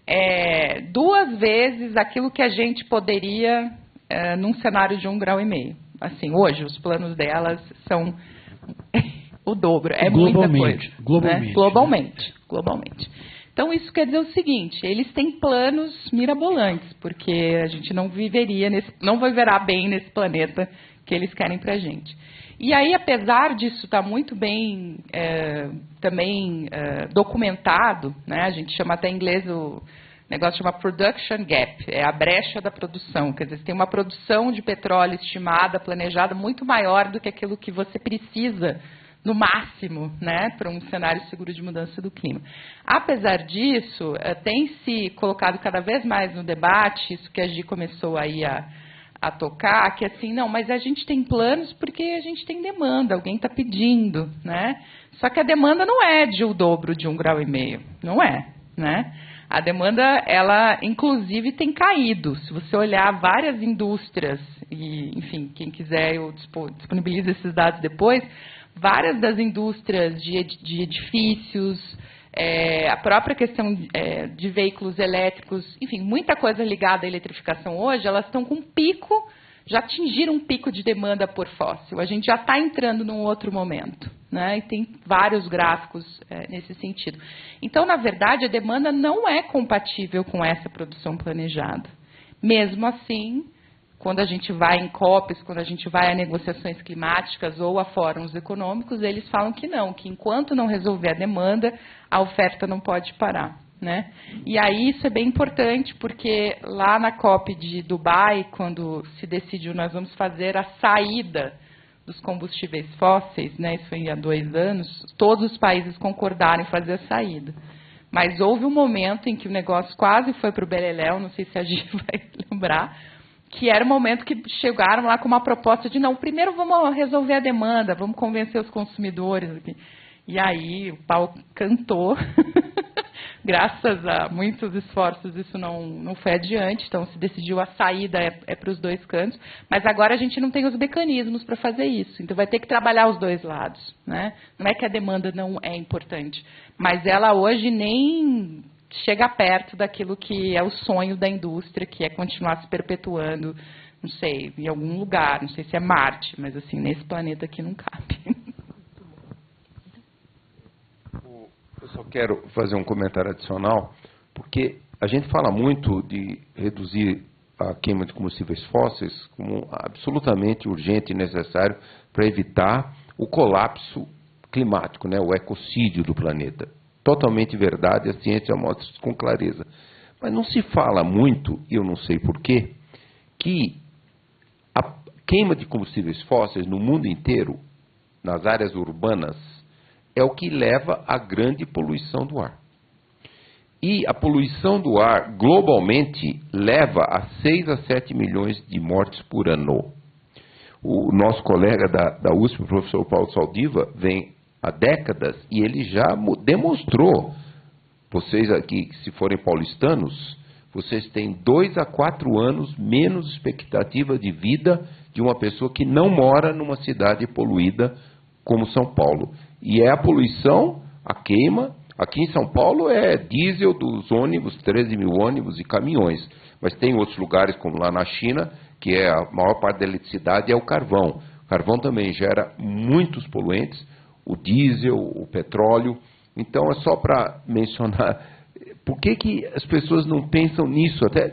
é 2 vezes aquilo que a gente poderia num cenário de 1,5 graus. Assim, hoje, os planos delas são o dobro. É muita coisa. Globalmente. Então, isso quer dizer o seguinte, eles têm planos mirabolantes, porque a gente não viverá bem nesse planeta que eles querem para a gente. E aí, apesar disso estar muito bem também documentado, né, a gente chama até em inglês o negócio chama production gap, é a brecha da produção. Quer dizer, você tem uma produção de petróleo estimada, planejada, muito maior do que aquilo que você precisa, no máximo, né, para um cenário seguro de mudança do clima. Apesar disso, tem se colocado cada vez mais no debate, isso que a Gi começou aí a tocar, que assim, não, mas a gente tem planos porque a gente tem demanda, alguém está pedindo, né? Só que a demanda não é de o dobro de 1,5 graus, não é, né? A demanda, ela, inclusive, tem caído. Se você olhar várias indústrias, e, enfim, quem quiser, eu disponibilizo esses dados depois, várias das indústrias de edifícios, a própria questão de veículos elétricos, enfim, muita coisa ligada à eletrificação hoje, elas estão com um pico, já atingiram um pico de demanda por fóssil. A gente já está entrando num outro momento, né? E tem vários gráficos nesse sentido. Então, na verdade, a demanda não é compatível com essa produção planejada. Mesmo assim, quando a gente vai em COPs, quando a gente vai a negociações climáticas ou a fóruns econômicos, eles falam que não, que enquanto não resolver a demanda, a oferta não pode parar, né? E aí isso é bem importante, porque lá na COP de Dubai, quando se decidiu nós vamos fazer a saída dos combustíveis fósseis, né, isso foi há 2 anos, todos os países concordaram em fazer a saída. Mas houve um momento em que o negócio quase foi para o beleléu, não sei se a gente vai lembrar, que era o momento que chegaram lá com uma proposta de, não, primeiro vamos resolver a demanda, vamos convencer os consumidores. E aí o pau cantou, graças a muitos esforços isso não foi adiante, então se decidiu a saída para os 2 cantos, mas agora a gente não tem os mecanismos para fazer isso, então vai ter que trabalhar os 2 lados, né? Não é que a demanda não é importante, mas ela hoje nem chega perto daquilo que é o sonho da indústria, que é continuar se perpetuando, não sei, em algum lugar, não sei se é Marte, mas assim, nesse planeta aqui não cabe. Eu só quero fazer um comentário adicional, porque a gente fala muito de reduzir a queima de combustíveis fósseis como absolutamente urgente e necessário para evitar o colapso climático, né, o ecocídio do planeta. Totalmente verdade, a ciência mostra isso com clareza. Mas não se fala muito, e eu não sei porquê, que a queima de combustíveis fósseis no mundo inteiro, nas áreas urbanas, é o que leva à grande poluição do ar. E a poluição do ar, globalmente, leva a 6 a 7 milhões de mortes por ano. O nosso colega da USP, o professor Paulo Saldiva, vem há décadas e ele já demonstrou, vocês aqui, se forem paulistanos, vocês têm 2 a 4 anos menos expectativa de vida de uma pessoa que não mora numa cidade poluída como São Paulo. E é a poluição, a queima. Aqui em São Paulo é diesel dos ônibus, 13 mil ônibus e caminhões. Mas tem outros lugares, como lá na China, que é a maior parte da eletricidade é o carvão. O carvão também gera muitos poluentes, o diesel, o petróleo. Então, é só para mencionar Por que as pessoas não pensam nisso? Até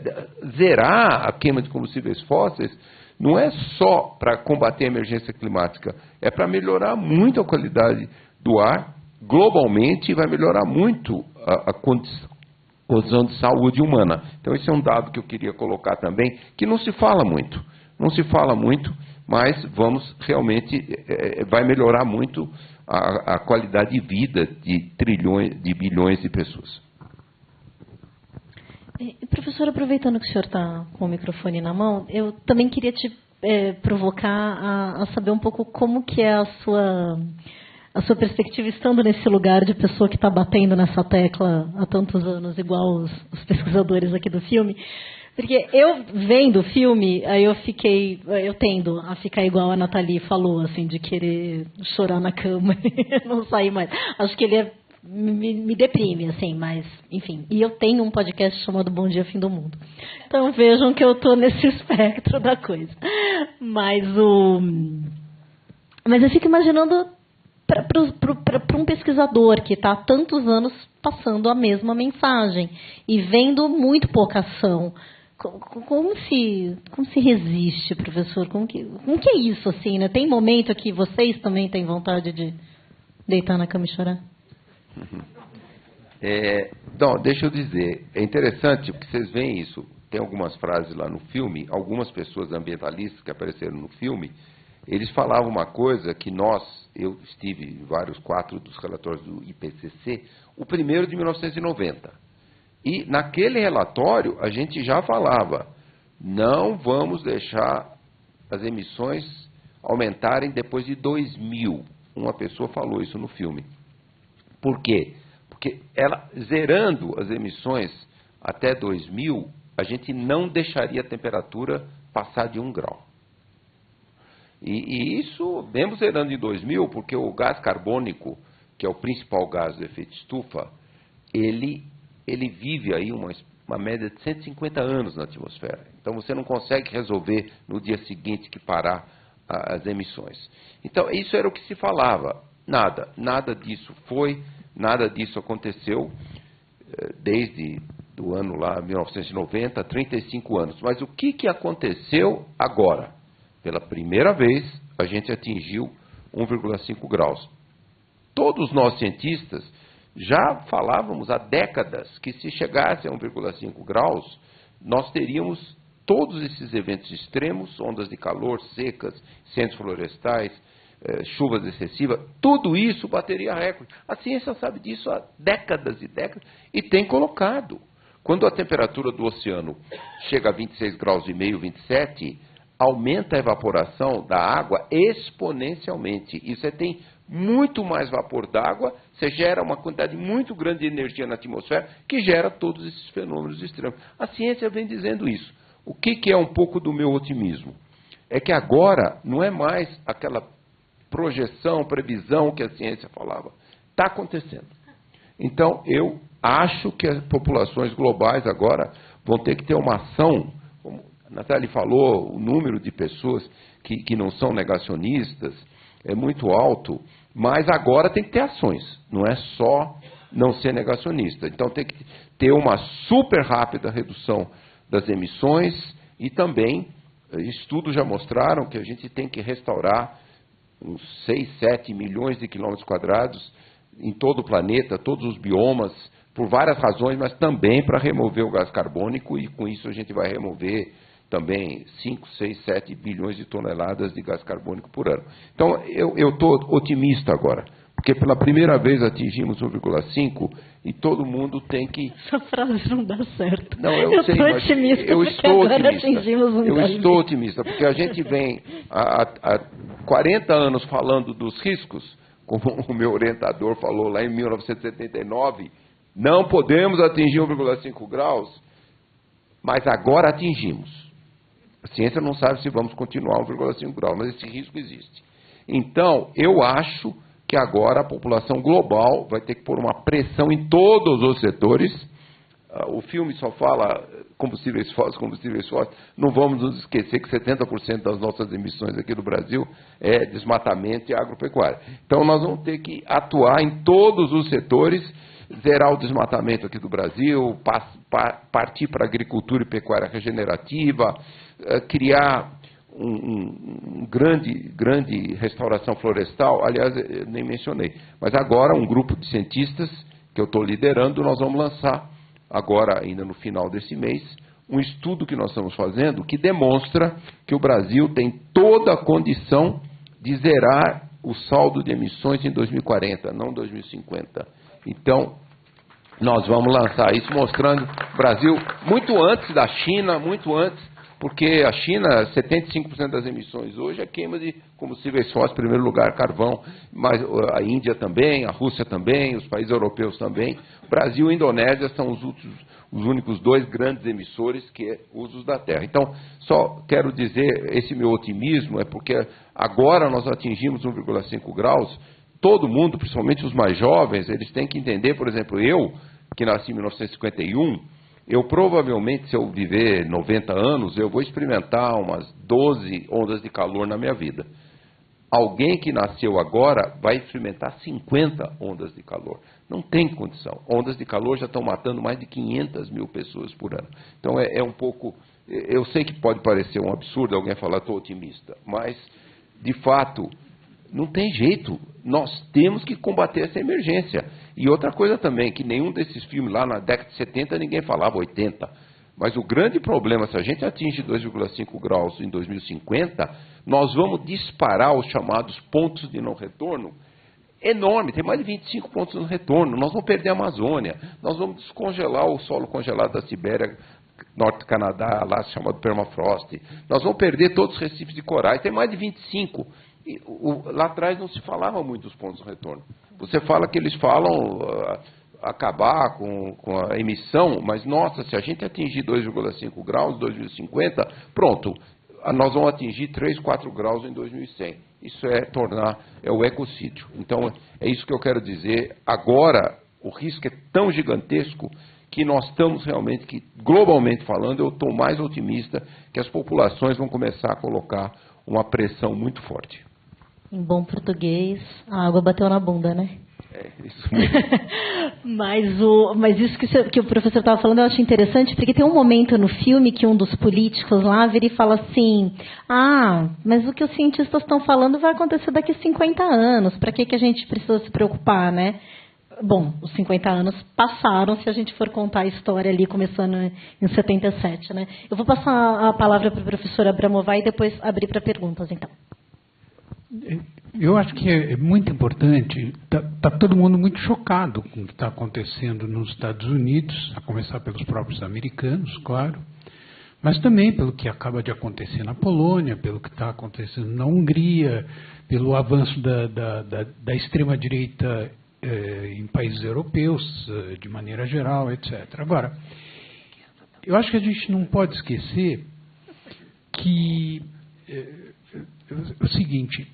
zerar a queima de combustíveis fósseis não é só para combater a emergência climática, é para melhorar muito a qualidade do ar globalmente e vai melhorar muito a condição de saúde humana. Então, esse é um dado que eu queria colocar também, que não se fala muito. Não se fala muito, mas vamos realmente, vai melhorar muito a qualidade de vida de trilhões, de bilhões de pessoas. Professor, aproveitando que o senhor está com o microfone na mão, eu também queria te provocar a saber um pouco como que é a sua perspectiva, estando nesse lugar de pessoa que está batendo nessa tecla há tantos anos, igual os pesquisadores aqui do filme. Porque eu, vendo o filme, aí eu tendo a ficar igual a Nathalie falou, assim, de querer chorar na cama e não sair mais. Acho que ele me deprime, assim, mas, enfim. E eu tenho um podcast chamado Bom Dia, Fim do Mundo. Então vejam que eu estou nesse espectro da coisa. Mas eu fico imaginando para um pesquisador que está há tantos anos passando a mesma mensagem e vendo muito pouca ação. Como se resiste, professor? Como que é isso, assim, né? Tem momento que vocês também têm vontade de deitar na cama e chorar? Não, deixa eu dizer, é interessante porque vocês veem isso, tem algumas frases lá no filme, algumas pessoas ambientalistas que apareceram no filme, eles falavam uma coisa que eu estive em vários 4 dos relatórios do IPCC, o primeiro de 1990, e naquele relatório a gente já falava, não vamos deixar as emissões aumentarem depois de 2000, uma pessoa falou isso no filme. Por quê? Porque zerando as emissões até 2000, a gente não deixaria a temperatura passar de 1 grau. E isso, mesmo zerando em 2000, porque o gás carbônico, que é o principal gás do efeito estufa, ele vive aí uma média de 150 anos na atmosfera. Então, você não consegue resolver no dia seguinte que parar as emissões. Então, isso era o que se falava. Nada disso nada disso aconteceu desde o ano lá, 1990, 35 anos. Mas o que aconteceu agora? Pela primeira vez, a gente atingiu 1,5 graus. Todos nós cientistas já falávamos há décadas que se chegasse a 1,5 graus, nós teríamos todos esses eventos extremos, ondas de calor, secas, incêndios florestais, chuvas excessivas, tudo isso bateria recorde. A ciência sabe disso há décadas e décadas e tem colocado. Quando a temperatura do oceano chega a 26 graus e meio, 27, aumenta a evaporação da água exponencialmente. E você tem muito mais vapor d'água, você gera uma quantidade muito grande de energia na atmosfera que gera todos esses fenômenos extremos. A ciência vem dizendo isso. O que é um pouco do meu otimismo? É que agora não é mais aquela projeção, previsão que a ciência falava. Está acontecendo. Então, eu acho que as populações globais agora vão ter que ter uma ação, como a Nathalie falou, o número de pessoas que não são negacionistas é muito alto, mas agora tem que ter ações, não é só não ser negacionista. Então, tem que ter uma super rápida redução das emissões e também, estudos já mostraram que a gente tem que restaurar uns 6, 7 milhões de quilômetros quadrados em todo o planeta, todos os biomas, por várias razões, mas também para remover o gás carbônico, e com isso a gente vai remover também 5, 6, 7 bilhões de toneladas de gás carbônico por ano. Então, eu estou otimista agora, porque pela primeira vez atingimos 1,5 e todo mundo tem que... Essa frase não dá certo. Não, eu sei, mas eu estou otimista. Eu estou otimista, porque a gente vem há 40 anos falando dos riscos, como o meu orientador falou lá em 1979, não podemos atingir 1,5 graus, mas agora atingimos. A ciência não sabe se vamos continuar 1,5 graus, mas esse risco existe. Então, eu acho que agora a população global vai ter que pôr uma pressão em todos os setores. O filme só fala combustíveis fósseis. Não vamos nos esquecer que 70% das nossas emissões aqui do Brasil é desmatamento e agropecuária. Então, nós vamos ter que atuar em todos os setores zerar o desmatamento aqui do Brasil, partir para a agricultura e pecuária regenerativa, criar grande restauração florestal. Aliás, nem mencionei. Mas agora, um grupo de cientistas que eu estou liderando, nós vamos lançar, agora, ainda no final desse mês, um estudo que nós estamos fazendo que demonstra que o Brasil tem toda a condição de zerar o saldo de emissões em 2040, não 2050. Então, nós vamos lançar isso mostrando o Brasil muito antes da China, muito antes, porque a China, 75% das emissões hoje é queima de combustíveis fósseis, em primeiro lugar, carvão, mas a Índia também, a Rússia também, os países europeus também. O Brasil e a Indonésia são os únicos dois grandes emissores que é usos da terra. Então, só quero dizer, esse meu otimismo é porque agora nós atingimos 1,5 graus, todo mundo, principalmente os mais jovens, eles têm que entender, por exemplo, eu, que nasci em 1951, eu provavelmente, se eu viver 90 anos, eu vou experimentar umas 12 ondas de calor na minha vida. Alguém que nasceu agora vai experimentar 50 ondas de calor. Não tem condição. Ondas de calor já estão matando mais de 500 mil pessoas por ano. Então, é um pouco... Eu sei que pode parecer um absurdo alguém falar, estou otimista, mas, de fato, não tem jeito. Nós temos que combater essa emergência. E outra coisa também, que nenhum desses filmes lá na década de 70 ninguém falava 80. Mas o grande problema, se a gente atinge 2,5 graus em 2050, nós vamos disparar os chamados pontos de não retorno enorme, tem mais de 25 pontos de não retorno. Nós vamos perder a Amazônia, nós vamos descongelar o solo congelado da Sibéria, Norte do Canadá, lá chamado permafrost. Nós vamos perder todos os recifes de corais, tem mais de 25. E, lá atrás não se falava muito dos pontos de retorno. Você fala que eles falam acabar com a emissão, mas, nossa, se a gente atingir 2,5 graus em 2050, pronto, nós vamos atingir 3, 4 graus em 2100. Isso é o ecocídio. Então, é isso que eu quero dizer. Agora, o risco é tão gigantesco que nós estamos realmente, que globalmente falando, eu estou mais otimista que as populações vão começar a colocar uma pressão muito forte. Em bom português, a água bateu na bunda, né? É, isso mesmo. mas isso que o professor estava falando eu acho interessante, porque tem um momento no filme que um dos políticos lá vira e fala assim, mas o que os cientistas estão falando vai acontecer daqui a 50 anos, para que a gente precisa se preocupar, né? Bom, os 50 anos passaram se a gente for contar a história ali, começando em 77, né? Eu vou passar a palavra para o professor Abramovay e depois abrir para perguntas, então. Eu acho que é muito importante, está todo mundo muito chocado com o que está acontecendo nos Estados Unidos, a começar pelos próprios americanos, claro, mas também pelo que acaba de acontecer na Polônia, pelo que está acontecendo na Hungria, pelo avanço da extrema-direita em países europeus, de maneira geral, etc. Agora, eu acho que a gente não pode esquecer que o seguinte,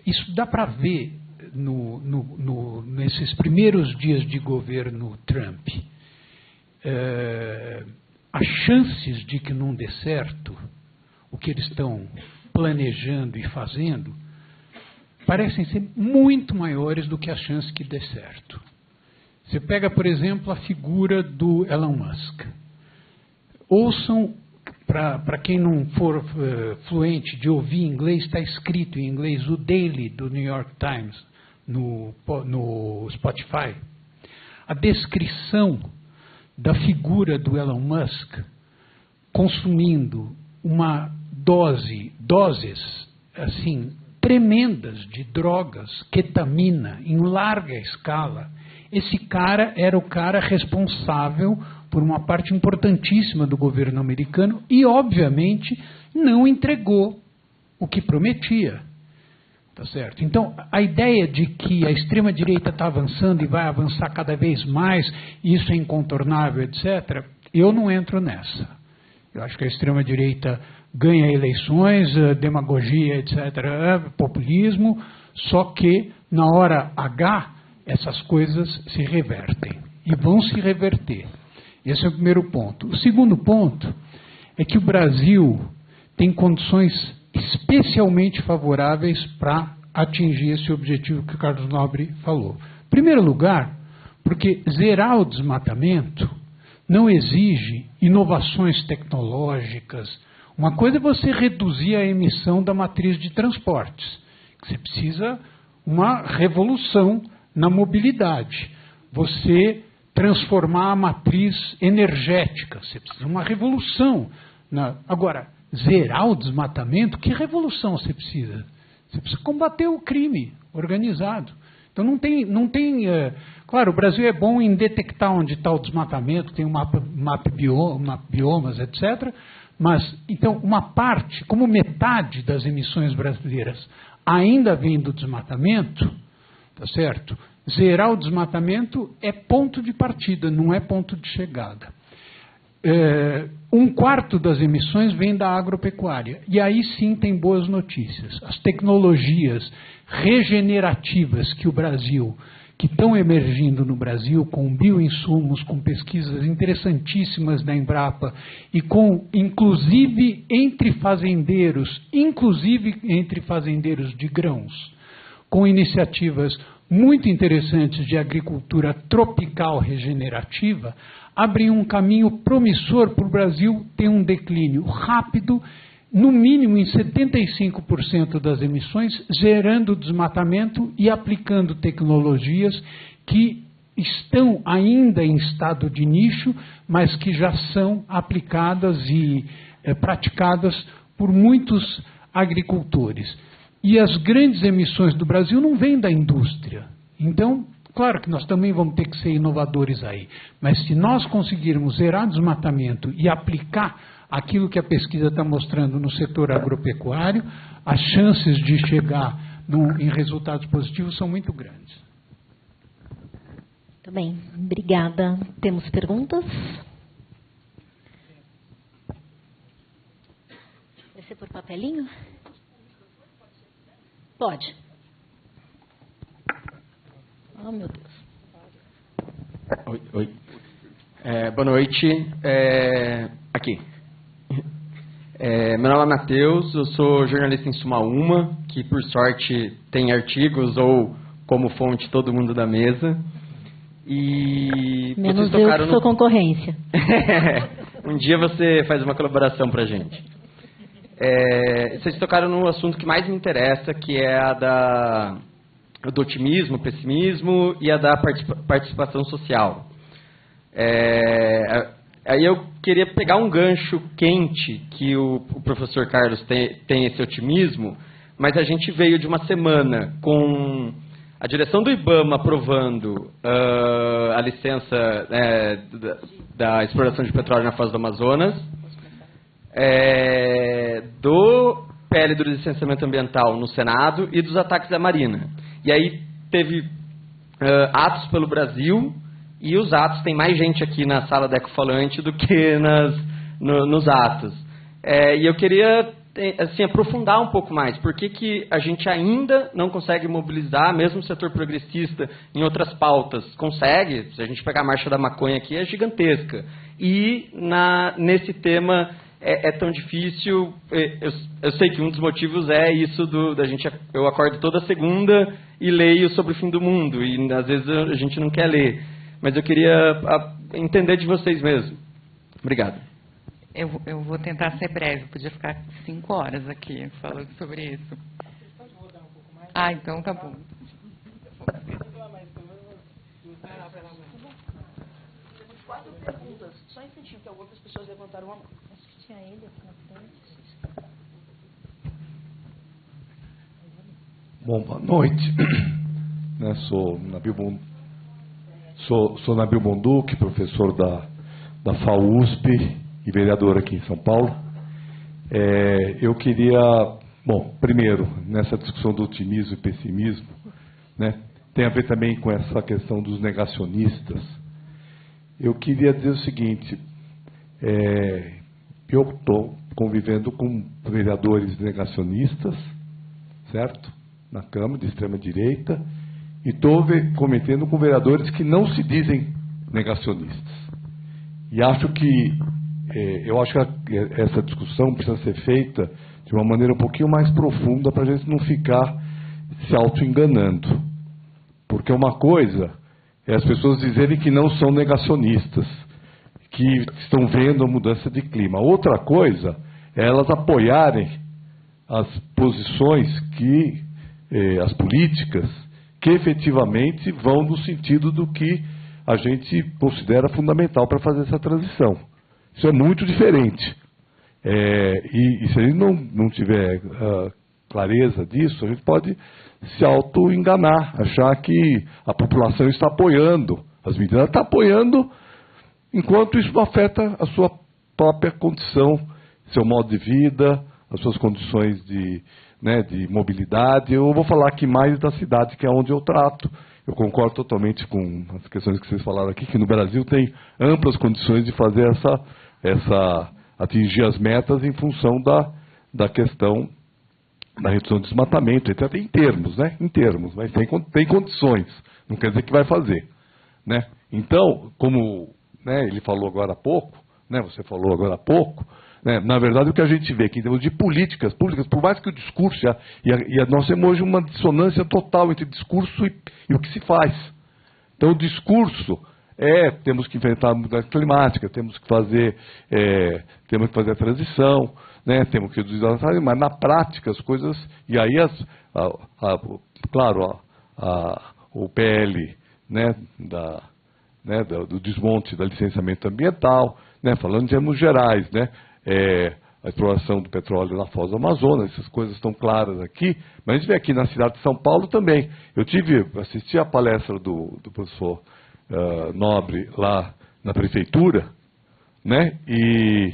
isso dá para ver nesses primeiros dias de governo Trump. As chances de que não dê certo o que eles estão planejando e fazendo parecem ser muito maiores do que as chances que dê certo. Você pega, por exemplo, a figura do Elon Musk. Ouçam, para quem não for fluente de ouvir inglês, está escrito em inglês o Daily do New York Times no Spotify. A descrição da figura do Elon Musk consumindo uma doses assim tremendas de drogas, ketamina, em larga escala. Esse cara era o cara responsável por uma parte importantíssima do governo americano e, obviamente, não entregou o que prometia. Tá certo? Então, a ideia de que a extrema-direita está avançando e vai avançar cada vez mais, isso é incontornável, etc., eu não entro nessa. Eu acho que a extrema-direita ganha eleições, demagogia, etc., populismo, só que, na hora H, essas coisas se revertem. E vão se reverter. Esse é o primeiro ponto. O segundo ponto é que o Brasil tem condições especialmente favoráveis para atingir esse objetivo que o Carlos Nobre falou. Em primeiro lugar, porque zerar o desmatamento não exige inovações tecnológicas. Uma coisa é você reduzir a emissão da matriz de transportes. Você precisa uma revolução na mobilidade. Você transformar a matriz energética. Você precisa de uma revolução. Agora, zerar o desmatamento, que revolução você precisa? Você precisa combater o crime organizado. Então não tem claro, o Brasil é bom em detectar onde está o desmatamento, tem um mapa biomas, etc. Mas, então, uma parte, como metade das emissões brasileiras ainda vem do desmatamento, tá certo? Zerar o desmatamento é ponto de partida, não é ponto de chegada. 1/4 das emissões vem da agropecuária. E aí sim tem boas notícias. As tecnologias regenerativas que estão emergindo no Brasil, com bioinsumos, com pesquisas interessantíssimas da Embrapa, e com, inclusive entre fazendeiros de grãos, com iniciativas muito interessantes de agricultura tropical regenerativa, abrem um caminho promissor para o Brasil ter um declínio rápido, no mínimo em 75% das emissões, zerando o desmatamento e aplicando tecnologias que estão ainda em estado de nicho, mas que já são aplicadas e praticadas por muitos agricultores. E as grandes emissões do Brasil não vêm da indústria. Então, claro que nós também vamos ter que ser inovadores aí, mas se nós conseguirmos zerar desmatamento e aplicar aquilo que a pesquisa está mostrando no setor agropecuário, as chances de chegar em resultados positivos são muito grandes. Muito bem, obrigada. Temos perguntas? Vai ser por papelinho? Pode. Oh, meu Deus. Oi. Boa noite. Aqui. Meu nome é Matheus, eu sou jornalista em Suma Uma, que por sorte tem artigos ou como fonte todo mundo da mesa. E menos eu que sou concorrência. Um dia você faz uma colaboração pra gente. Vocês tocaram no assunto que mais me interessa, que é a do otimismo, pessimismo e a da participação social. Aí eu queria pegar um gancho quente que o professor Carlos tem esse otimismo, mas a gente veio de uma semana com a direção do IBAMA aprovando a licença da exploração de petróleo na Foz do Amazonas, do PL do licenciamento ambiental no Senado e dos ataques à Marina. E aí teve atos pelo Brasil, e os atos, tem mais gente aqui na sala da Ecofalante do que nos atos. E eu queria assim, aprofundar um pouco mais. Por que a gente ainda não consegue mobilizar, mesmo o setor progressista, em outras pautas? Consegue, se a gente pegar a marcha da maconha aqui, é gigantesca. E nesse tema é tão difícil. Eu sei que um dos motivos é isso da gente. Eu acordo toda segunda e leio sobre o fim do mundo, e às vezes a gente não quer ler. Mas eu queria entender de vocês mesmo. Obrigado. Eu vou tentar ser breve, podia ficar 5 horas aqui falando sobre isso. Você pode rodar um pouco mais? Então tá bom. Temos 4 perguntas. Só um instantinho, que algumas pessoas levantaram a mão. Acho que tinha ele aqui na frente. Bom, boa noite. Sou Nabil Bonduque, professor da FAUSP e vereador aqui em São Paulo. Eu queria, primeiro, nessa discussão do otimismo e pessimismo, né, tem a ver também com essa questão dos negacionistas. Eu queria dizer o seguinte, eu estou convivendo com vereadores negacionistas, certo? Na Câmara, de extrema-direita, e estou cometendo com vereadores que não se dizem negacionistas. E acho que essa discussão precisa ser feita de uma maneira um pouquinho mais profunda para a gente não ficar se auto-enganando. Porque uma coisa é as pessoas dizerem que não são negacionistas, que estão vendo a mudança de clima. Outra coisa é elas apoiarem as posições as políticas, que efetivamente vão no sentido do que a gente considera fundamental para fazer essa transição. Isso é muito diferente. E se a gente não tiver clareza disso, a gente pode se auto-enganar, achar que a população está apoiando as medidas. Ela está apoiando enquanto isso não afeta a sua própria condição, seu modo de vida, as suas condições de mobilidade. Eu vou falar aqui mais da cidade, que é onde eu trato. Eu concordo totalmente com as questões que vocês falaram aqui, que no Brasil tem amplas condições de fazer atingir as metas em função da questão da redução do desmatamento, etc. Em termos, mas tem condições, não quer dizer que vai fazer. Né? Então, como ele falou agora há pouco, você falou agora há pouco, na verdade o que a gente vê aqui em termos de políticas públicas, por mais que o discurso, nós temos hoje uma dissonância total entre discurso e o que se faz. Então o discurso temos que enfrentar a mudança climática, temos que fazer a transição, temos que reduzir mas na prática as coisas, e aí claro, o PL do desmonte da licenciamento ambiental, falando em termos gerais, a exploração do petróleo na Foz do Amazonas, essas coisas estão claras aqui, mas a gente vê aqui na cidade de São Paulo também. Eu assisti a palestra do professor Nobre lá na prefeitura, e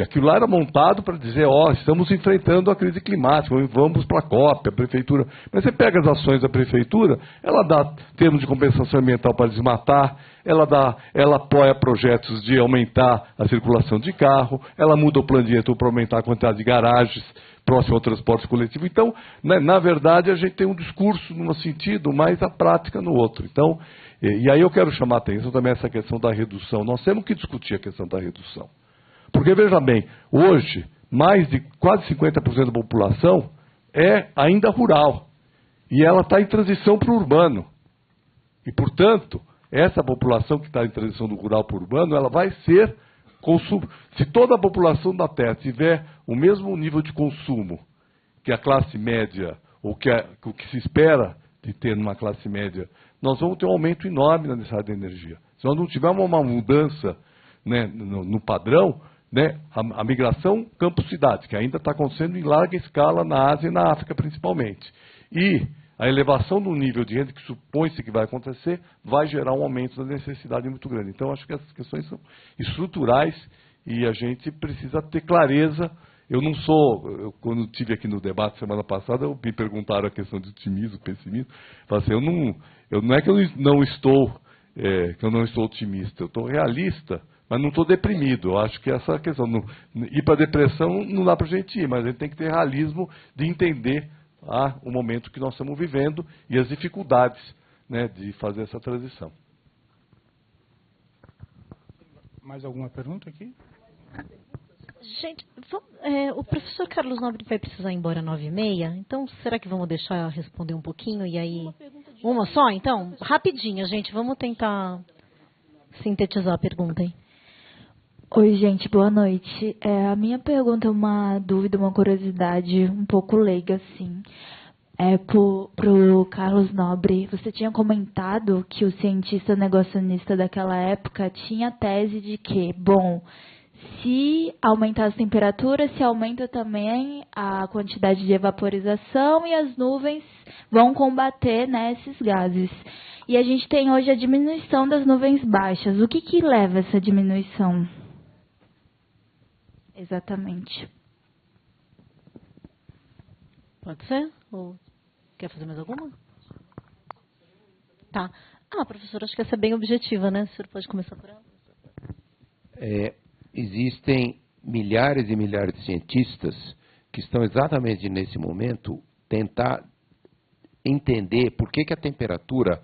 aquilo lá era montado para dizer, estamos enfrentando a crise climática, vamos para a COP, a prefeitura. Mas você pega as ações da prefeitura, ela dá termos de compensação ambiental para desmatar, ela apoia projetos de aumentar a circulação de carro, ela muda o plano diretor para aumentar a quantidade de garagens próximo ao transporte coletivo. Então, na verdade, a gente tem um discurso num sentido, mas a prática no outro. Então, e aí eu quero chamar a atenção também essa questão da redução. Nós temos que discutir a questão da redução. Porque, veja bem, hoje, mais de quase 50% da população é ainda rural. E ela está em transição para o urbano. E, portanto, essa população que está em transição do rural para o urbano, ela vai ser consumo. Se toda a população da Terra tiver o mesmo nível de consumo que a classe média, ou o que se espera de ter numa classe média, nós vamos ter um aumento enorme na necessidade de energia. Se nós não tivermos uma mudança no padrão, a migração campo-cidade, que ainda está acontecendo em larga escala na Ásia e na África principalmente, e a elevação do nível de renda que supõe-se que vai acontecer, vai gerar um aumento da necessidade muito grande. Então, acho que essas questões são estruturais e a gente precisa ter clareza. Quando estive aqui no debate semana passada, me perguntaram a questão de otimismo, pessimismo. Falei assim, não é que eu não estou otimista, eu estou realista, mas não estou deprimido. Eu acho que essa questão, ir para a depressão não dá para a gente ir, mas a gente tem que ter realismo de entender o momento que nós estamos vivendo e as dificuldades de fazer essa transição. Mais alguma pergunta aqui? Gente, o professor Carlos Nobre vai precisar ir embora às 9h30, então será que vamos deixar responder um pouquinho e aí... Uma só, então? Rapidinho, gente, vamos tentar sintetizar a pergunta aí. Oi, gente, boa noite. A minha pergunta é uma dúvida, uma curiosidade um pouco leiga, assim. Para o Carlos Nobre, você tinha comentado que o cientista negacionista daquela época tinha a tese de que, se aumentar as temperaturas, se aumenta também a quantidade de evaporização e as nuvens vão combater esses gases. E a gente tem hoje a diminuição das nuvens baixas. O que leva a essa diminuição? Exatamente. Pode ser? Ou quer fazer mais alguma? Tá. Professora, acho que essa é bem objetiva, né? O senhor pode começar por ela? Existem milhares e milhares de cientistas que estão exatamente nesse momento tentar entender por que a temperatura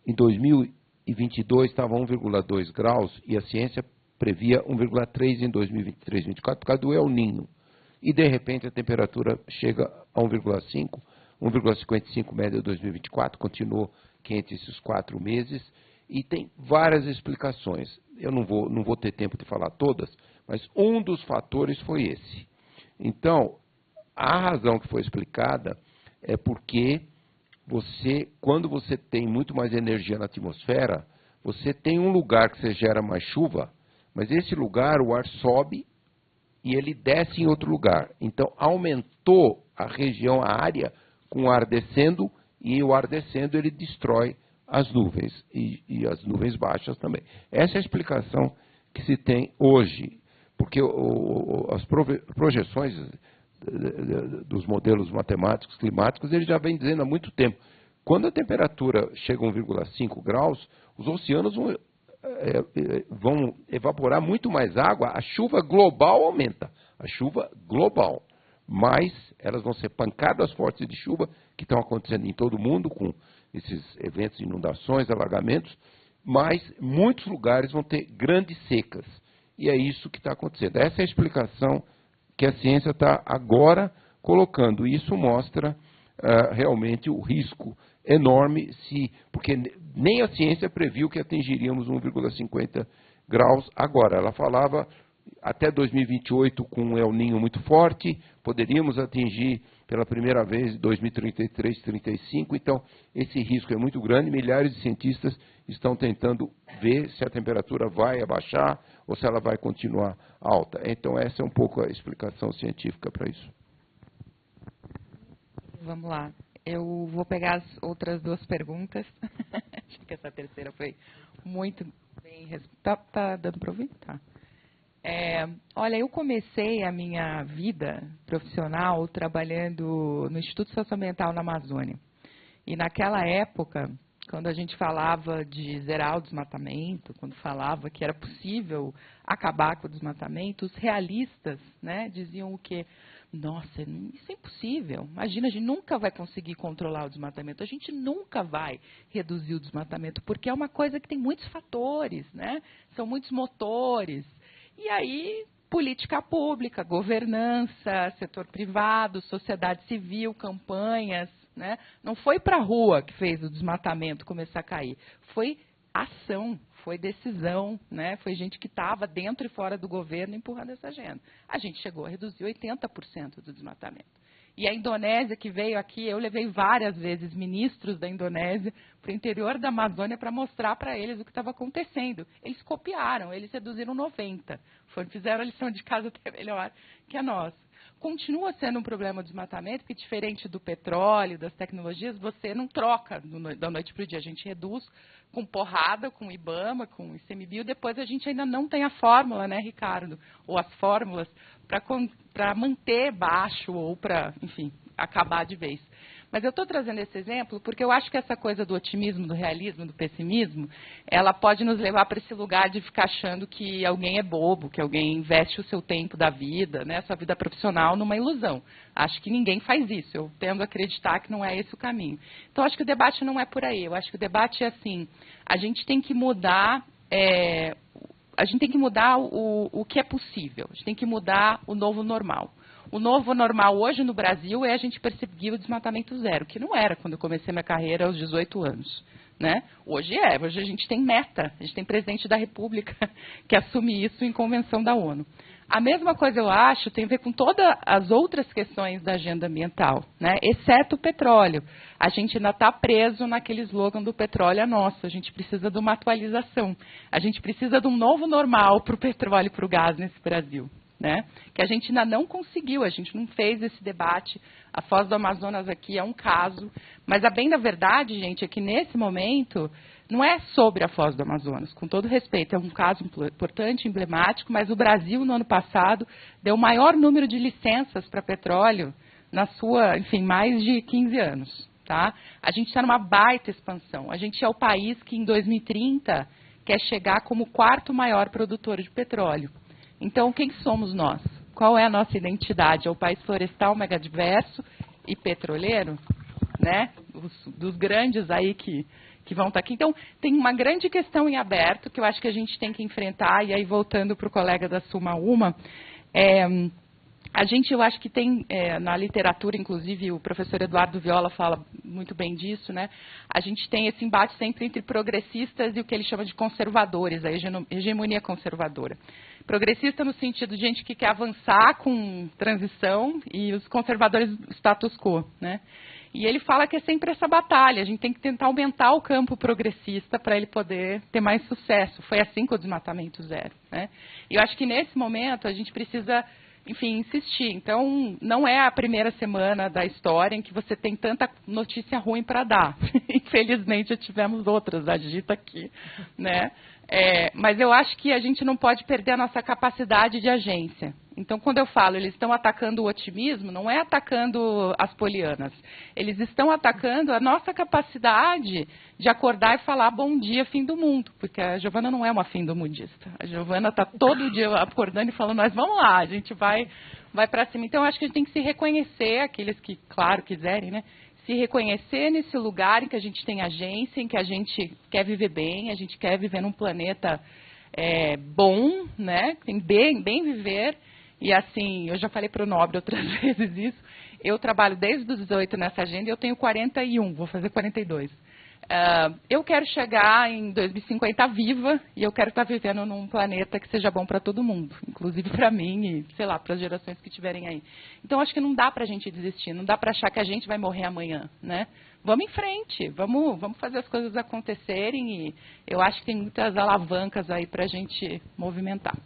em 2022 estava 1,2 graus e a ciência previa 1,3 em 2023, 2024, por causa do El Niño. E, de repente, a temperatura chega a 1,5, 1,55 média 2024, continuou quente esses 4 meses, e tem várias explicações. Eu não vou ter tempo de falar todas, mas um dos fatores foi esse. Então, a razão que foi explicada é porque quando você tem muito mais energia na atmosfera, você tem um lugar que você gera mais chuva, mas esse lugar o ar sobe e ele desce em outro lugar. Então, aumentou a região, a área, com o ar descendo, e o ar descendo ele destrói as nuvens, e as nuvens baixas também. Essa é a explicação que se tem hoje, porque as projeções dos modelos matemáticos, climáticos, eles já vêm dizendo há muito tempo. Quando a temperatura chega a 1,5 graus, os oceanos vão evaporar muito mais água, a chuva global aumenta, a chuva global. Mas elas vão ser pancadas fortes de chuva, que estão acontecendo em todo o mundo, com esses eventos de inundações, alagamentos, mas muitos lugares vão ter grandes secas. E é isso que está acontecendo. Essa é a explicação que a ciência está agora colocando. E isso mostra realmente o risco enorme, porque nem a ciência previu que atingiríamos 1,50 graus agora. Ela falava até 2028 com um El Niño muito forte, poderíamos atingir pela primeira vez em 2033, 2035. Então, esse risco é muito grande. Milhares de cientistas estão tentando ver se a temperatura vai abaixar ou se ela vai continuar alta. Então, essa é um pouco a explicação científica para isso. Vamos lá. Eu vou pegar as outras 2 perguntas. Acho que essa terceira foi muito bem respondida. Tá dando para ouvir? Tá. Olha, eu comecei a minha vida profissional trabalhando no Instituto Socioambiental na Amazônia. E naquela época, quando a gente falava de zerar o desmatamento, quando falava que era possível acabar com o desmatamento, os realistas, né, diziam o quê? Nossa, isso é impossível. Imagina, a gente nunca vai conseguir controlar o desmatamento, a gente nunca vai reduzir o desmatamento, porque é uma coisa que tem muitos fatores, né? São muitos motores. E aí, política pública, governança, setor privado, sociedade civil, campanhas, né? Não foi para a rua que fez o desmatamento começar a cair, foi ação, foi decisão, né? Foi gente que estava dentro e fora do governo empurrando essa agenda. A gente chegou a reduzir 80% do desmatamento. E a Indonésia, que veio aqui, eu levei várias vezes ministros da Indonésia para o interior da Amazônia para mostrar para eles o que estava acontecendo. Eles copiaram, eles reduziram 90%. Fizeram a lição de casa até melhor que a nossa. Continua sendo um problema o desmatamento, porque diferente do petróleo, das tecnologias, você não troca da noite para o dia. A gente reduz com porrada, com IBAMA, com ICMBio. Depois a gente ainda não tem a fórmula, né, Ricardo? Ou as fórmulas para manter baixo ou para, enfim, acabar de vez. Mas eu estou trazendo esse exemplo porque eu acho que essa coisa do otimismo, do realismo, do pessimismo, ela pode nos levar para esse lugar de ficar achando que alguém é bobo, que alguém investe o seu tempo da vida, né, a sua vida profissional, numa ilusão. Acho que ninguém faz isso. Eu tendo a acreditar que não é esse o caminho. Então, acho que o debate não é por aí. Eu acho que o debate é assim, a gente tem que mudar... a gente tem que mudar o que é possível. A gente tem que mudar o novo normal. O novo normal hoje no Brasil é a gente perseguir o desmatamento zero, que não era quando eu comecei minha carreira aos 18 anos. Né? Hoje a gente tem meta, a gente tem presidente da República que assume isso em convenção da ONU. A mesma coisa, eu acho, tem a ver com todas as outras questões da agenda ambiental, né? Exceto o petróleo. A gente ainda está preso naquele slogan do petróleo é nosso, a gente precisa de uma atualização. A gente precisa de um novo normal para o petróleo e para o gás nesse Brasil. Né? Que a gente ainda não conseguiu, a gente não fez esse debate. A Foz do Amazonas aqui é um caso, mas a bem da verdade, gente, é que nesse momento não é sobre a Foz do Amazonas, com todo respeito, é um caso importante, emblemático, mas o Brasil, no ano passado, deu o maior número de licenças para petróleo na sua, enfim, mais de 15 anos. Tá? A gente está numa baita expansão, a gente é o país que em 2030 quer chegar como o 4º maior produtor de petróleo. Então, quem somos nós? Qual é a nossa identidade? É o país florestal, megadiverso e petroleiro? Né? Dos grandes aí que vão estar aqui. Então, tem uma grande questão em aberto que eu acho que a gente tem que enfrentar. E aí, voltando para o colega da Suma Uma, eu acho que tem, na literatura, inclusive, o professor Eduardo Viola fala muito bem disso, né? A gente tem esse embate sempre entre progressistas e o que ele chama de conservadores, a hegemonia conservadora. Progressista no sentido de gente que quer avançar com transição e os conservadores status quo, né? E ele fala que é sempre essa batalha, a gente tem que tentar aumentar o campo progressista para ele poder ter mais sucesso. Foi assim com o desmatamento zero, né? E eu acho que nesse momento a gente precisa, enfim, insistir. Então, não é a primeira semana da história em que você tem tanta notícia ruim para dar. Infelizmente, já tivemos outras, a Gita aqui, né? Mas eu acho que a gente não pode perder a nossa capacidade de agência. Então, quando eu falo, eles estão atacando o otimismo, não é atacando as polianas. Eles estão atacando a nossa capacidade de acordar e falar bom dia, fim do mundo. Porque a Giovana não é uma fim do mundista. A Giovana está todo dia acordando e falando, nós vamos lá, a gente vai para cima. Então, eu acho que a gente tem que se reconhecer, aqueles que, claro, quiserem, né? Se reconhecer nesse lugar em que a gente tem agência, em que a gente quer viver bem, a gente quer viver num planeta bom, né? Tem bem viver. E assim, eu já falei para o Nobre outras vezes isso, eu trabalho desde os 18 nessa agenda e eu tenho 41, vou fazer 42. Eu quero chegar em 2050 viva e eu quero estar vivendo num planeta que seja bom para todo mundo, inclusive para mim e, sei lá, para as gerações que estiverem aí. Então, acho que não dá para a gente desistir, não dá para achar que a gente vai morrer amanhã, né? Vamos em frente, vamos fazer as coisas acontecerem e eu acho que tem muitas alavancas aí para a gente movimentar.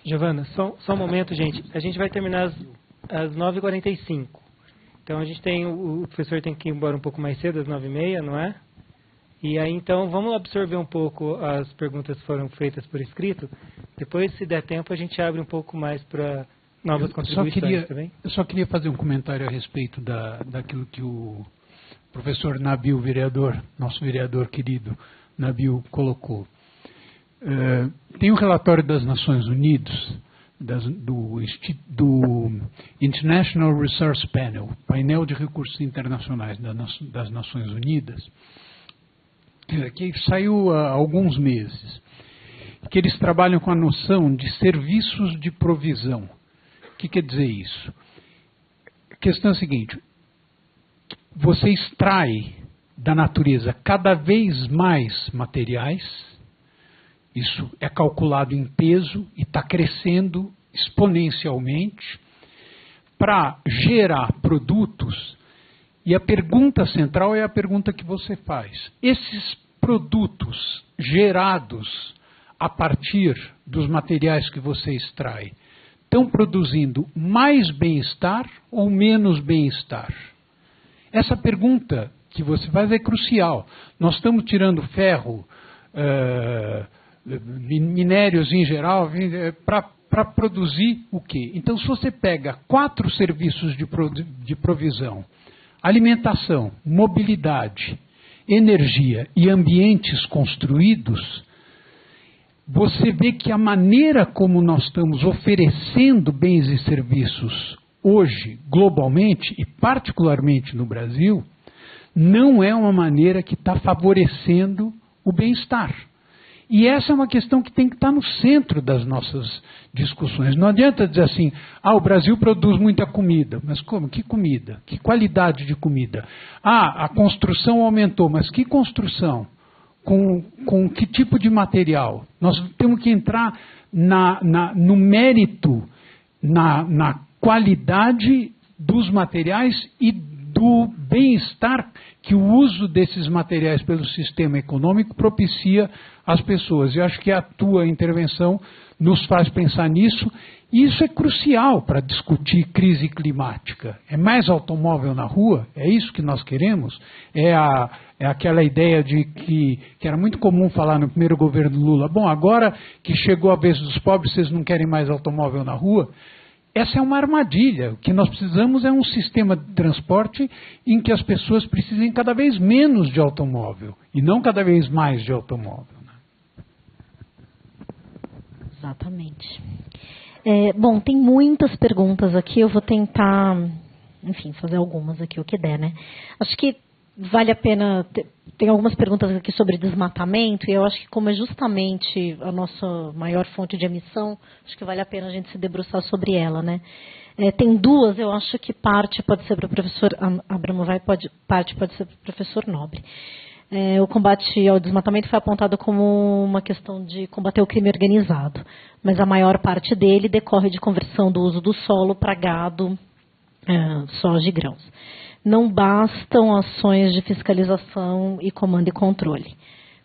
Giovana, só um momento, gente. A gente vai terminar às 9h45. Então, o professor tem que ir embora um pouco mais cedo, às 9h30, não é? E aí, então, vamos absorver um pouco as perguntas que foram feitas por escrito. Depois, se der tempo, a gente abre um pouco mais para novas contribuições, tá bem? Eu só queria fazer um comentário a respeito daquilo que o professor Nabil, nosso vereador querido, Nabil, colocou. Tem um relatório das Nações Unidas, do International Resource Panel, painel de recursos internacionais das Nações Unidas, que saiu há alguns meses, que eles trabalham com a noção de serviços de provisão. O que quer dizer isso? A questão é a seguinte: você extrai da natureza cada vez mais materiais. Isso é calculado em peso e está crescendo exponencialmente para gerar produtos. E a pergunta central é a pergunta que você faz. Esses produtos gerados a partir dos materiais que você extrai estão produzindo mais bem-estar ou menos bem-estar? Essa pergunta que você faz é crucial. Nós estamos tirando ferro, minérios em geral, para produzir o quê? Então, se você pega 4 serviços de provisão, alimentação, mobilidade, energia e ambientes construídos, você vê que a maneira como nós estamos oferecendo bens e serviços hoje, globalmente, e particularmente no Brasil, não é uma maneira que está favorecendo o bem-estar. E essa é uma questão que tem que estar no centro das nossas discussões. Não adianta dizer assim, o Brasil produz muita comida. Mas como? Que comida? Que qualidade de comida? A construção aumentou. Mas que construção? Com que tipo de material? Nós temos que entrar no mérito, na qualidade dos materiais e do bem-estar que o uso desses materiais pelo sistema econômico propicia às pessoas. Eu acho que a tua intervenção nos faz pensar nisso, e isso é crucial para discutir crise climática. É mais automóvel na rua? É isso que nós queremos? É aquela ideia de que era muito comum falar no primeiro governo Lula, bom, agora que chegou a vez dos pobres, vocês não querem mais automóvel na rua? Essa é uma armadilha. O que nós precisamos é um sistema de transporte em que as pessoas precisem cada vez menos de automóvel e não cada vez mais de automóvel. Exatamente. Bom, tem muitas perguntas aqui, eu vou tentar, enfim, fazer algumas aqui, o que der, né? Acho que vale a pena... Tem algumas perguntas aqui sobre desmatamento, e eu acho que como é justamente a nossa maior fonte de emissão, acho que vale a pena a gente se debruçar sobre ela, né? Tem duas, eu acho que parte pode ser para o professor Abramovay, parte pode ser para o professor Nobre. O combate ao desmatamento foi apontado como uma questão de combater o crime organizado, mas a maior parte dele decorre de conversão do uso do solo para gado, soja e grãos. Não bastam ações de fiscalização e comando e controle.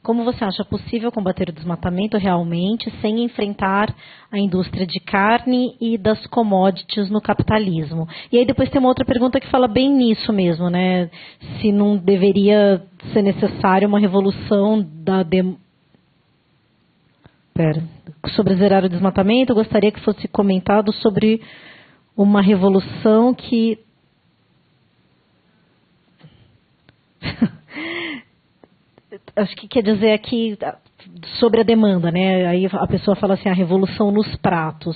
Como você acha possível combater o desmatamento realmente sem enfrentar a indústria de carne e das commodities no capitalismo? E aí depois tem uma outra pergunta que fala bem nisso mesmo, né? Se não deveria ser necessária uma revolução sobre zerar o desmatamento, eu gostaria que fosse comentado sobre uma revolução que... Acho que quer dizer aqui sobre a demanda, né? Aí a pessoa fala assim, a revolução nos pratos,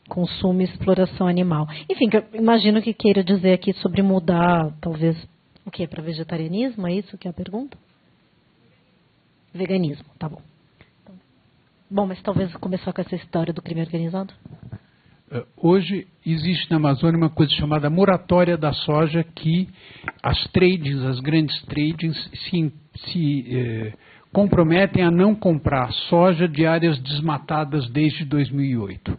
consumo e exploração animal. Enfim, eu imagino que queira dizer aqui sobre mudar, talvez, o que? Para vegetarianismo? É isso que é a pergunta? Veganismo, tá bom. Bom, mas talvez começar com essa história do crime organizado? Hoje existe na Amazônia uma coisa chamada moratória da soja, que as grandes tradings se comprometem a não comprar soja de áreas desmatadas desde 2008.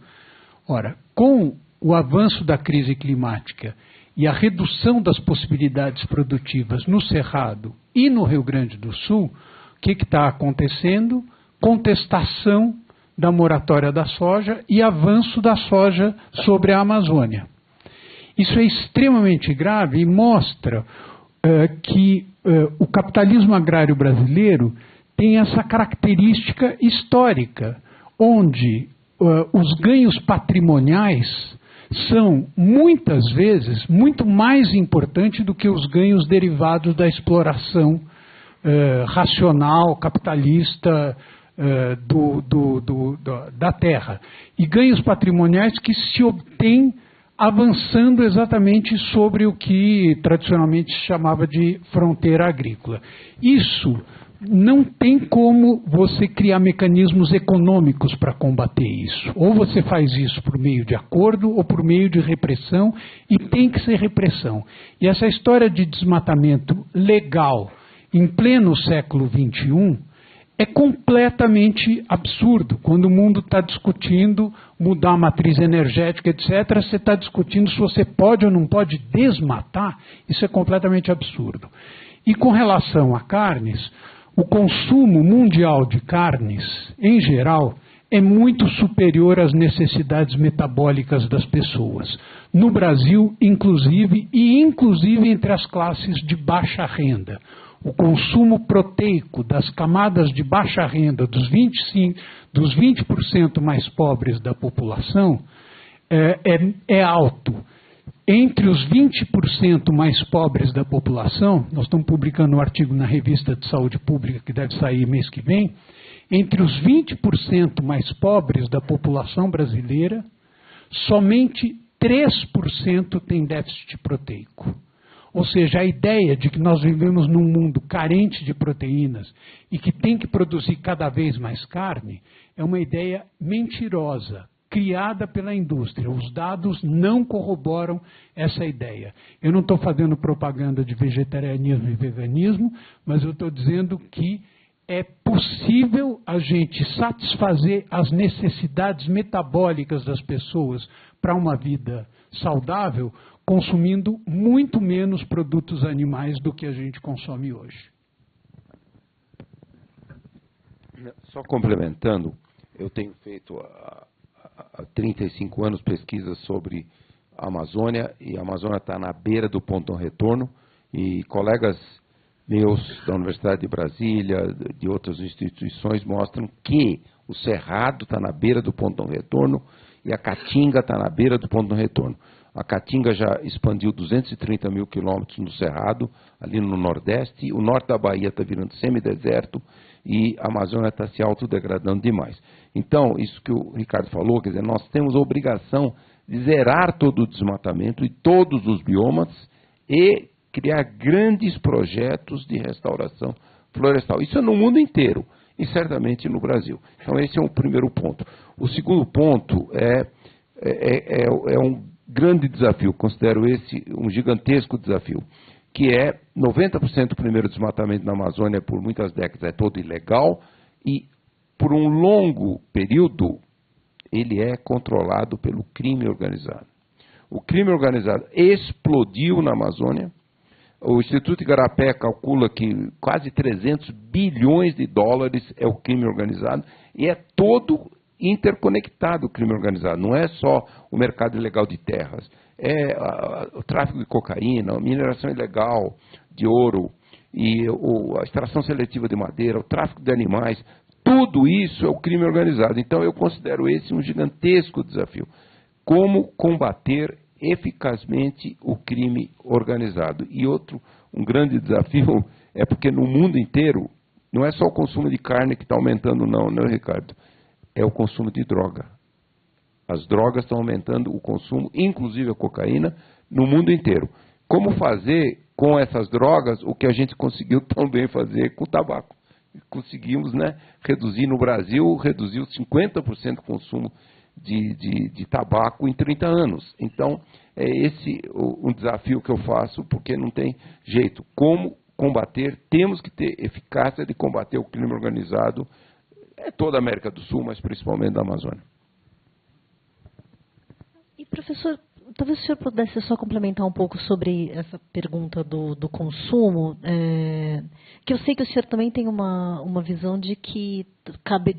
Ora, com o avanço da crise climática e a redução das possibilidades produtivas no Cerrado e no Rio Grande do Sul, o que está acontecendo? Contestação da moratória da soja e avanço da soja sobre a Amazônia. Isso é extremamente grave e mostra que o capitalismo agrário brasileiro tem essa característica histórica, onde os ganhos patrimoniais são, muitas vezes, muito mais importantes do que os ganhos derivados da exploração racional, capitalista, da terra. E ganhos patrimoniais que se obtêm avançando exatamente sobre o que tradicionalmente se chamava de fronteira agrícola. Isso não tem como você criar mecanismos econômicos para combater isso. Ou você faz isso por meio de acordo ou por meio de repressão, e tem que ser repressão. E essa história de desmatamento legal em pleno século XXI é completamente absurdo. Quando o mundo está discutindo mudar a matriz energética, etc., você está discutindo se você pode ou não pode desmatar. Isso é completamente absurdo. E com relação a carnes, o consumo mundial de carnes, em geral, é muito superior às necessidades metabólicas das pessoas. No Brasil, inclusive entre as classes de baixa renda. O consumo proteico das camadas de baixa renda, dos 20% mais pobres da população, é alto. Entre os 20% mais pobres da população, nós estamos publicando um artigo na Revista de Saúde Pública, que deve sair mês que vem, entre os 20% mais pobres da população brasileira, somente 3% tem déficit proteico. Ou seja, a ideia de que nós vivemos num mundo carente de proteínas e que tem que produzir cada vez mais carne é uma ideia mentirosa, criada pela indústria. Os dados não corroboram essa ideia. Eu não estou fazendo propaganda de vegetarianismo e veganismo, mas eu estou dizendo que é possível a gente satisfazer as necessidades metabólicas das pessoas para uma vida saudável, consumindo muito menos produtos animais do que a gente consome hoje. Só complementando, eu tenho feito há 35 anos pesquisas sobre a Amazônia, e a Amazônia está na beira do ponto de retorno, e colegas meus da Universidade de Brasília, de outras instituições, mostram que o Cerrado está na beira do ponto de retorno e a Caatinga está na beira do ponto de retorno. A Caatinga já expandiu 230 mil quilômetros no Cerrado, ali no Nordeste. O norte da Bahia está virando semideserto e a Amazônia está se autodegradando demais. Então, isso que o Ricardo falou, quer dizer, nós temos a obrigação de zerar todo o desmatamento e todos os biomas e criar grandes projetos de restauração florestal. Isso é no mundo inteiro e certamente no Brasil. Então, esse é o primeiro ponto. O segundo ponto é um grande desafio, considero esse um gigantesco desafio, que é 90% do primeiro desmatamento na Amazônia por muitas décadas é todo ilegal e, por um longo período, ele é controlado pelo crime organizado. O crime organizado explodiu na Amazônia. O Instituto Igarapé calcula que quase 300 bilhões de dólares é o crime organizado e é todo interconectado o crime organizado. Não é só o mercado ilegal de terras, é o tráfico de cocaína, a mineração ilegal de ouro e a extração seletiva de madeira, o tráfico de animais. Tudo isso é o crime organizado. Então, eu considero esse um gigantesco desafio. Como combater eficazmente o crime organizado? E outro, um grande desafio, é porque no mundo inteiro, não é só o consumo de carne que está aumentando, não, Ricardo? É o consumo de droga. As drogas estão aumentando o consumo, inclusive a cocaína, no mundo inteiro. Como fazer com essas drogas o que a gente conseguiu também fazer com o tabaco? Conseguimos, né, reduzir no Brasil, reduziu 50% o consumo de tabaco em 30 anos. Então, é esse um desafio que eu faço, porque não tem jeito. Como combater? Temos que ter eficácia de combater o crime organizado, toda a América do Sul, mas principalmente da Amazônia. E, professor, talvez o senhor pudesse só complementar um pouco sobre essa pergunta do consumo, que eu sei que o senhor também tem uma visão de que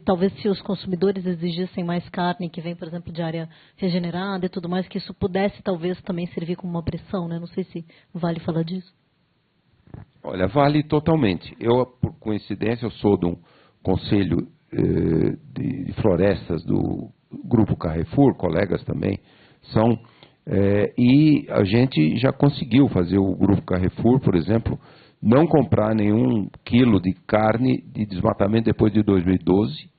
talvez se os consumidores exigissem mais carne, que vem, por exemplo, de área regenerada e tudo mais, que isso pudesse talvez também servir como uma pressão, né? Não sei se vale falar disso. Olha, vale totalmente. Eu, por coincidência, eu sou de um conselho de florestas do Grupo Carrefour, colegas também são, e a gente já conseguiu fazer o Grupo Carrefour, por exemplo, não comprar nenhum quilo de carne de desmatamento depois de 2012,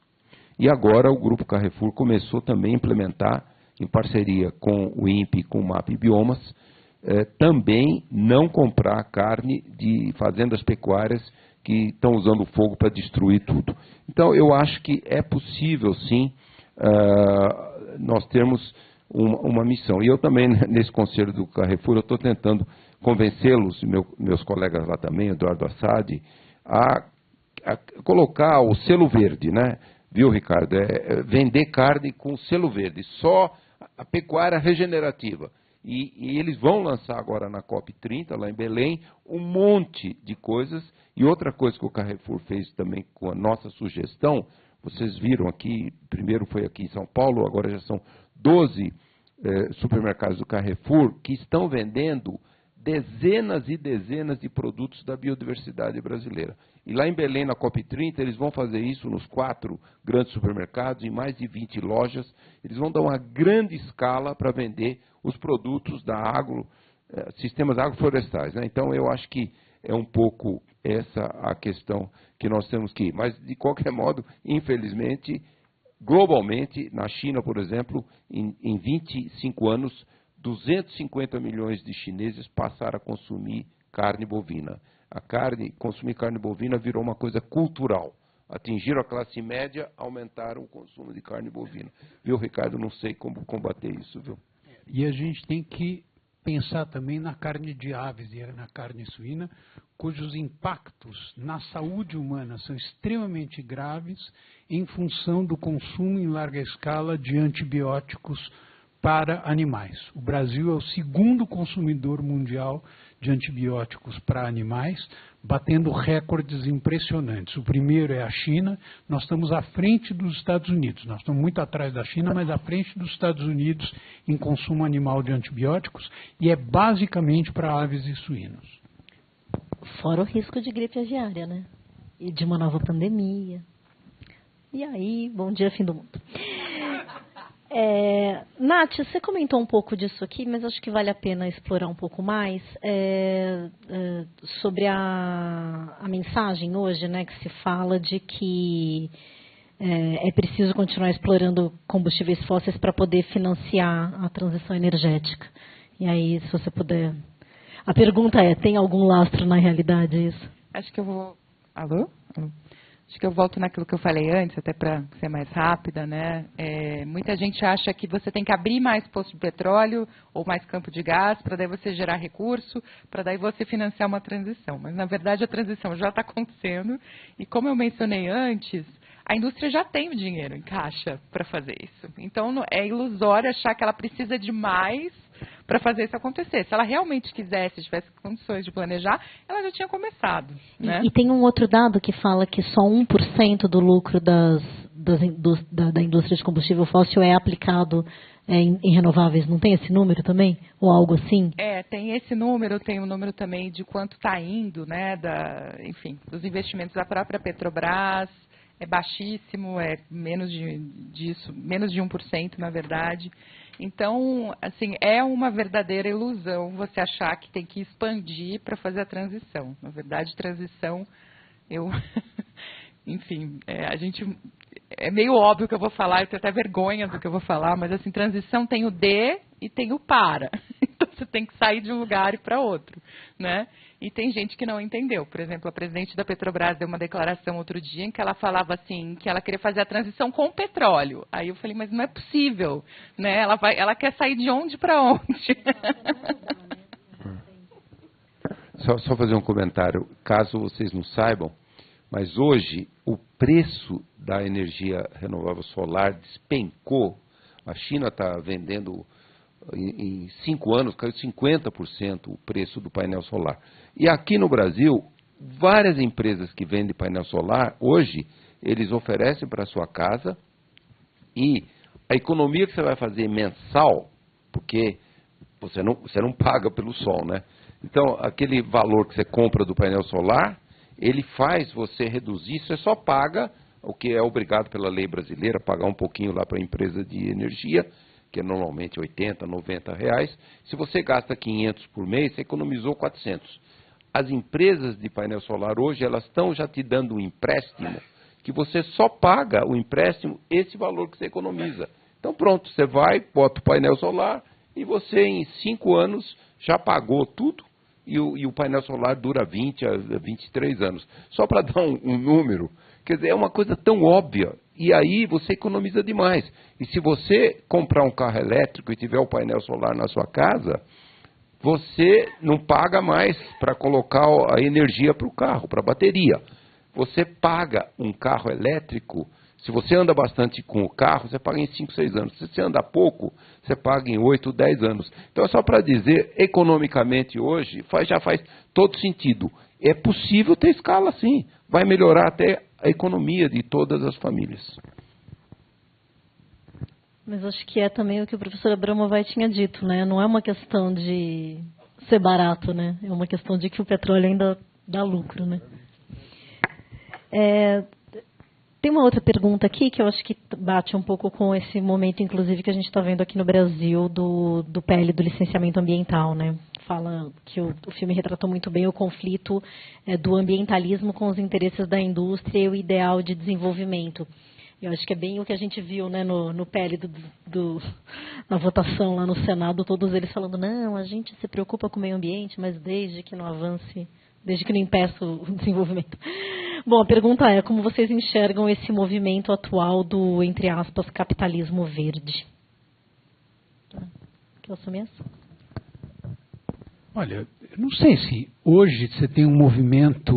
e agora o Grupo Carrefour começou também a implementar, em parceria com o INPE e com o MAP Biomas, também não comprar carne de fazendas pecuárias que estão usando fogo para destruir tudo. Então, eu acho que é possível, sim, nós termos uma missão. E eu também, nesse conselho do Carrefour, eu estou tentando convencê-los, meus colegas lá também, Eduardo Assad, a colocar o selo verde, né? Viu, Ricardo? Vender carne com selo verde, só a pecuária regenerativa. E eles vão lançar agora na COP30, lá em Belém, um monte de coisas. E outra coisa que o Carrefour fez também com a nossa sugestão, vocês viram aqui, primeiro foi aqui em São Paulo, agora já são 12 supermercados do Carrefour que estão vendendo dezenas e dezenas de produtos da biodiversidade brasileira. E lá em Belém, na COP30, eles vão fazer isso nos 4 grandes supermercados, em mais de 20 lojas. Eles vão dar uma grande escala para vender os produtos da sistemas agroflorestais, né? Então, eu acho que é um pouco essa a questão que nós temos que ir. Mas, de qualquer modo, infelizmente, globalmente, na China, por exemplo, em 25 anos, 250 milhões de chineses passaram a consumir carne bovina. Consumir carne bovina virou uma coisa cultural. Atingiram a classe média, aumentaram o consumo de carne bovina. Viu, Ricardo? Não sei como combater isso, viu? E a gente tem que pensar também na carne de aves e na carne suína, cujos impactos na saúde humana são extremamente graves em função do consumo em larga escala de antibióticos para animais. O Brasil é o segundo consumidor mundial de antibióticos para animais, batendo recordes impressionantes. O primeiro é a China, nós estamos à frente dos Estados Unidos. Nós estamos muito atrás da China, mas à frente dos Estados Unidos em consumo animal de antibióticos, e é basicamente para aves e suínos. Fora o risco de gripe aviária, né? E de uma nova pandemia. E aí, bom dia, fim do mundo. Nath, você comentou um pouco disso aqui, mas acho que vale a pena explorar um pouco mais sobre a mensagem hoje, né, que se fala de que é preciso continuar explorando combustíveis fósseis para poder financiar a transição energética. E aí, se você puder... A pergunta é, tem algum lastro na realidade isso? Acho que eu vou... Alô? Alô? Acho que eu volto naquilo que eu falei antes, até para ser mais rápida, né? Muita gente acha que você tem que abrir mais poço de petróleo ou mais campo de gás para daí você gerar recurso, para daí você financiar uma transição. Mas, na verdade, a transição já está acontecendo e, como eu mencionei antes, a indústria já tem o dinheiro em caixa para fazer isso. Então, é ilusório achar que ela precisa de mais para fazer isso acontecer. Se ela realmente quisesse, tivesse condições de planejar, ela já tinha começado. Né? E tem um outro dado que fala que só 1% do lucro da indústria de combustível fóssil é aplicado em renováveis. Não tem esse número também? Ou algo assim? Tem esse número, tem um número também de quanto está indo, né, enfim, dos investimentos da própria Petrobras. É baixíssimo, é menos de 1%, na verdade. Então, assim, é uma verdadeira ilusão você achar que tem que expandir para fazer a transição. Na verdade, transição, enfim, é meio óbvio que eu vou falar, eu tenho até vergonha do que eu vou falar, mas assim, transição tem o de e tem o para. Então, você tem que sair de um lugar e para outro, né? E tem gente que não entendeu. Por exemplo, a presidente da Petrobras deu uma declaração outro dia em que ela falava assim, que ela queria fazer a transição com o petróleo. Aí eu falei, mas não é possível, né? Ela quer sair de onde para onde? Só fazer um comentário, caso vocês não saibam, mas hoje o preço da energia renovável solar despencou. A China está vendendo, em 5 anos, caiu 50% o preço do painel solar. E aqui no Brasil, várias empresas que vendem painel solar, hoje, eles oferecem para a sua casa e a economia que você vai fazer mensal, porque você não paga pelo sol, né? Então, aquele valor que você compra do painel solar, ele faz você reduzir, você só paga o que é obrigado pela lei brasileira, pagar um pouquinho lá para a empresa de energia, que é normalmente R$80, R$90. Se você gasta 500 por mês, você economizou 400. As empresas de painel solar hoje, elas estão já te dando um empréstimo, que você só paga o empréstimo, esse valor que você economiza. Então pronto, você vai, bota o painel solar e você em 5 anos já pagou tudo e o painel solar dura 20 a 23 anos. Só para dar um número, quer dizer, é uma coisa tão óbvia. E aí você economiza demais. E se você comprar um carro elétrico e tiver o painel solar na sua casa, você não paga mais para colocar a energia para o carro, para a bateria. Você paga um carro elétrico, se você anda bastante com o carro, você paga em 5, 6 anos. Se você anda pouco, você paga em 8, 10 anos. Então é só para dizer, economicamente hoje, já faz todo sentido. É possível ter escala sim, vai melhorar até a economia de todas as famílias. Mas acho que é também o que o professor Abramovay tinha dito, né? Não é uma questão de ser barato, né? É uma questão de que o petróleo ainda dá lucro, né? Tem uma outra pergunta aqui que eu acho que bate um pouco com esse momento, inclusive, que a gente está vendo aqui no Brasil do PL do licenciamento ambiental, né? Fala que o filme retratou muito bem o conflito do ambientalismo com os interesses da indústria e o ideal de desenvolvimento. Eu acho que é bem o que a gente viu, né, no PL na votação lá no Senado, todos eles falando, não, a gente se preocupa com o meio ambiente, mas desde que não avance, desde que não impeça o desenvolvimento. Bom, a pergunta é, como vocês enxergam esse movimento atual do, entre aspas, capitalismo verde? Quer assumir essa? Olha, eu não sei se hoje você tem um movimento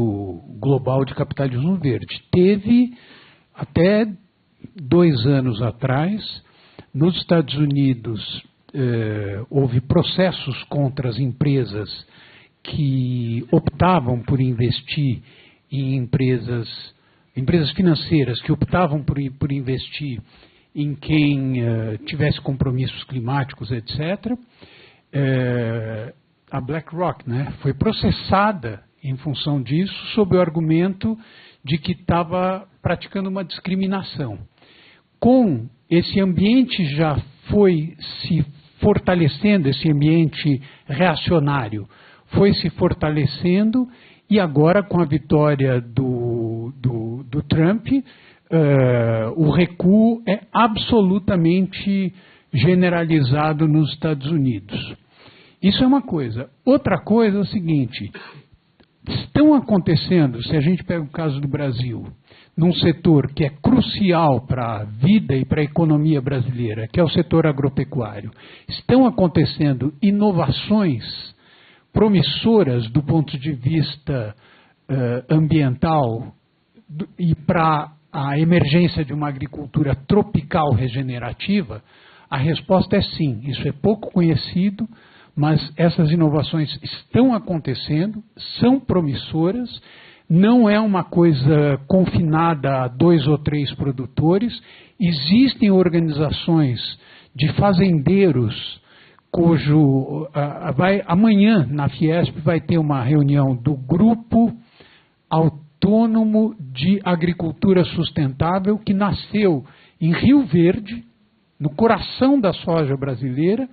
global de capitalismo verde. Teve até 2 anos atrás, nos Estados Unidos, houve processos contra as empresas que optavam por investir em empresas financeiras que optavam por investir em quem tivesse compromissos climáticos, etc. A BlackRock, né, foi processada em função disso, sob o argumento de que estava praticando uma discriminação. Com esse ambiente já foi se fortalecendo, esse ambiente reacionário foi se fortalecendo, e agora, com a vitória do Trump, o recuo é absolutamente generalizado nos Estados Unidos. Isso é uma coisa. Outra coisa é o seguinte, estão acontecendo, se a gente pega o caso do Brasil, num setor que é crucial para a vida e para a economia brasileira, que é o setor agropecuário, estão acontecendo inovações promissoras do ponto de vista ambiental e para a emergência de uma agricultura tropical regenerativa. A resposta é sim, isso é pouco conhecido, mas essas inovações estão acontecendo, são promissoras, não é uma coisa confinada a 2 ou 3 produtores, existem organizações de fazendeiros cujo... amanhã, na Fiesp, vai ter uma reunião do Grupo Autônomo de Agricultura Sustentável, que nasceu em Rio Verde, no coração da soja brasileira,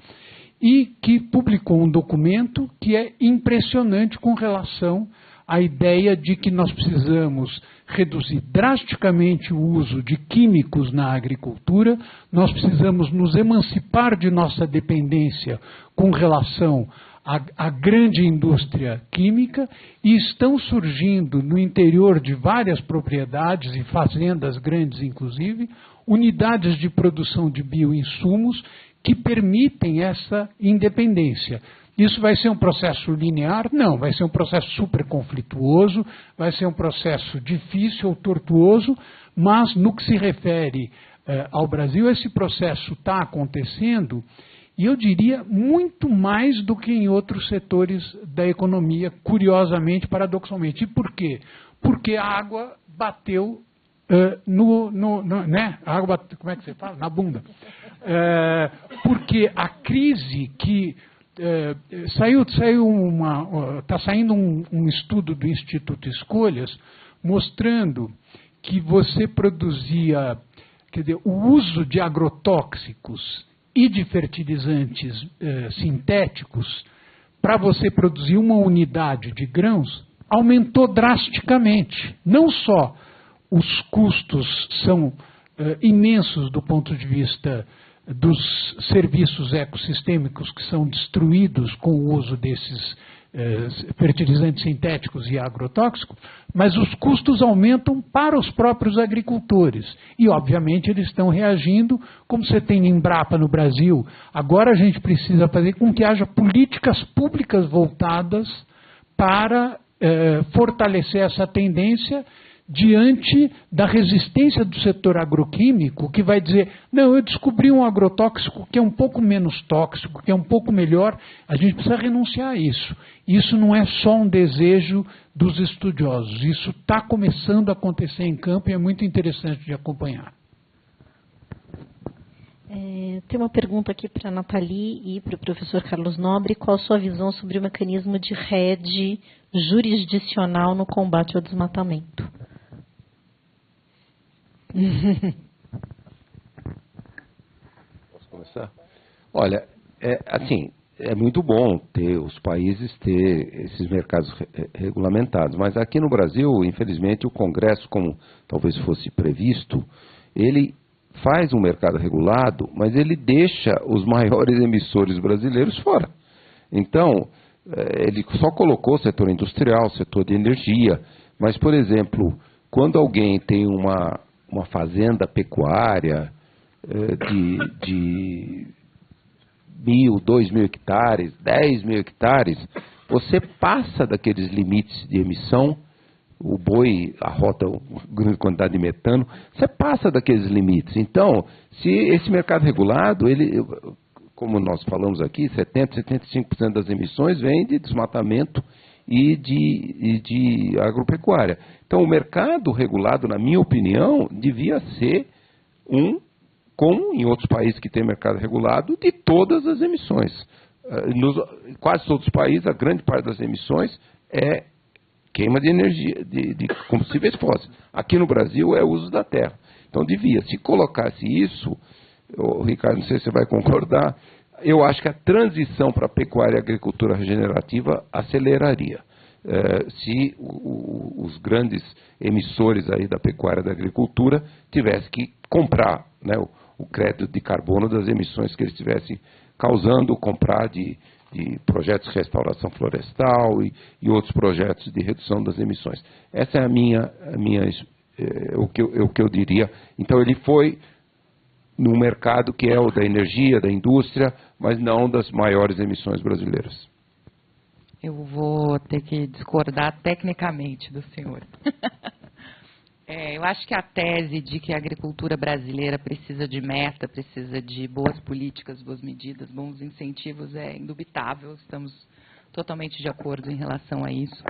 e que publicou um documento que é impressionante com relação à ideia de que nós precisamos reduzir drasticamente o uso de químicos na agricultura, nós precisamos nos emancipar de nossa dependência com relação à grande indústria química, e estão surgindo no interior de várias propriedades e fazendas grandes, inclusive, unidades de produção de bioinsumos que permitem essa independência. Isso vai ser um processo linear? Não, vai ser um processo super conflituoso, vai ser um processo difícil ou tortuoso, mas no que se refere ao Brasil, esse processo está acontecendo, e eu diria muito mais do que em outros setores da economia, curiosamente, paradoxalmente. E por quê? Porque a água bateu né? A água bateu, como é que você fala? Na bunda. Porque a crise que está saindo um estudo do Instituto Escolhas mostrando que você produzia, quer dizer, o uso de agrotóxicos e de fertilizantes sintéticos para você produzir uma unidade de grãos aumentou drasticamente. Não só os custos são imensos do ponto de vista dos serviços ecossistêmicos que são destruídos com o uso desses fertilizantes sintéticos e agrotóxicos, mas os custos aumentam para os próprios agricultores. E, obviamente, eles estão reagindo, como você tem Embrapa no Brasil. Agora a gente precisa fazer com que haja políticas públicas voltadas para fortalecer essa tendência diante da resistência do setor agroquímico, que vai dizer, não, eu descobri um agrotóxico que é um pouco menos tóxico, que é um pouco melhor, a gente precisa renunciar a isso. Isso não é só um desejo dos estudiosos, isso está começando a acontecer em campo e é muito interessante de acompanhar. Tem uma pergunta aqui para a Nathalie e para o professor Carlos Nobre. Qual a sua visão sobre o mecanismo de rede jurisdicional no combate ao desmatamento? Posso começar? Olha, é muito bom ter os países ter esses mercados regulamentados, mas aqui no Brasil, infelizmente, o Congresso, como talvez fosse previsto, ele faz um mercado regulado, mas ele deixa os maiores emissores brasileiros fora. Então, ele só colocou o setor industrial, o setor de energia, mas, por exemplo, quando alguém tem uma fazenda pecuária de 1.000, 2.000 hectares, 10.000 hectares, você passa daqueles limites de emissão, o boi arrota uma grande quantidade de metano, você passa daqueles limites. Então, se esse mercado regulado, ele, como nós falamos aqui, 70%, 75% das emissões vem de desmatamento e de agropecuária. Então, o mercado regulado, na minha opinião, devia ser como em outros países que têm mercado regulado, de todas as emissões. Em quase todos os países, a grande parte das emissões é queima de energia, de combustíveis fósseis. Aqui no Brasil é o uso da terra. Então, se colocasse isso, Ricardo, não sei se você vai concordar, eu acho que a transição para a pecuária e agricultura regenerativa aceleraria. Se os grandes emissores aí da pecuária e da agricultura tivessem que comprar, né, o crédito de carbono das emissões que eles estivessem causando, comprar de de projetos de restauração florestal e outros projetos de redução das emissões. Essa é o que eu diria. Então, ele foi no mercado que é o da energia, da indústria, mas não das maiores emissões brasileiras. Eu vou ter que discordar tecnicamente do senhor. Eu acho que a tese de que a agricultura brasileira precisa de meta, precisa de boas políticas, boas medidas, bons incentivos é indubitável. Estamos totalmente de acordo em relação a isso.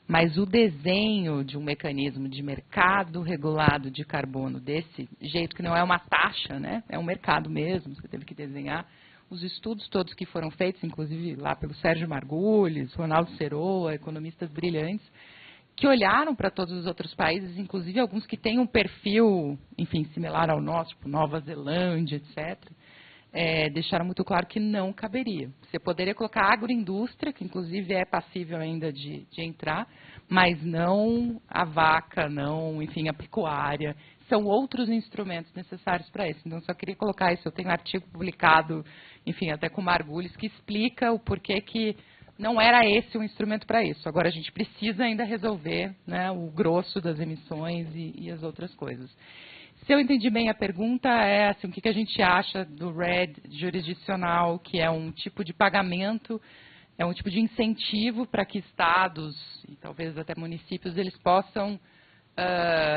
Mas o desenho de um mecanismo de mercado regulado de carbono desse jeito, que não é uma taxa, né? É um mercado mesmo, você teve que desenhar. Os estudos todos que foram feitos, inclusive lá pelo Sérgio Margulis, Ronaldo Ceroa, economistas brilhantes, que olharam para todos os outros países, inclusive alguns que têm um perfil, enfim, similar ao nosso, tipo Nova Zelândia, etc., deixaram muito claro que não caberia. Você poderia colocar a agroindústria, que inclusive é passível ainda de entrar, mas não a vaca, não, enfim, a pecuária. São outros instrumentos necessários para isso. Então, só queria colocar isso. Eu tenho um artigo publicado, enfim, até com Margulis, que explica o porquê que não era esse o instrumento para isso. Agora, a gente precisa ainda resolver, né, o grosso das emissões e as outras coisas. Se eu entendi bem a pergunta, é assim, o que a gente acha do RED jurisdicional, que é um tipo de pagamento, é um tipo de incentivo para que estados e talvez até municípios eles possam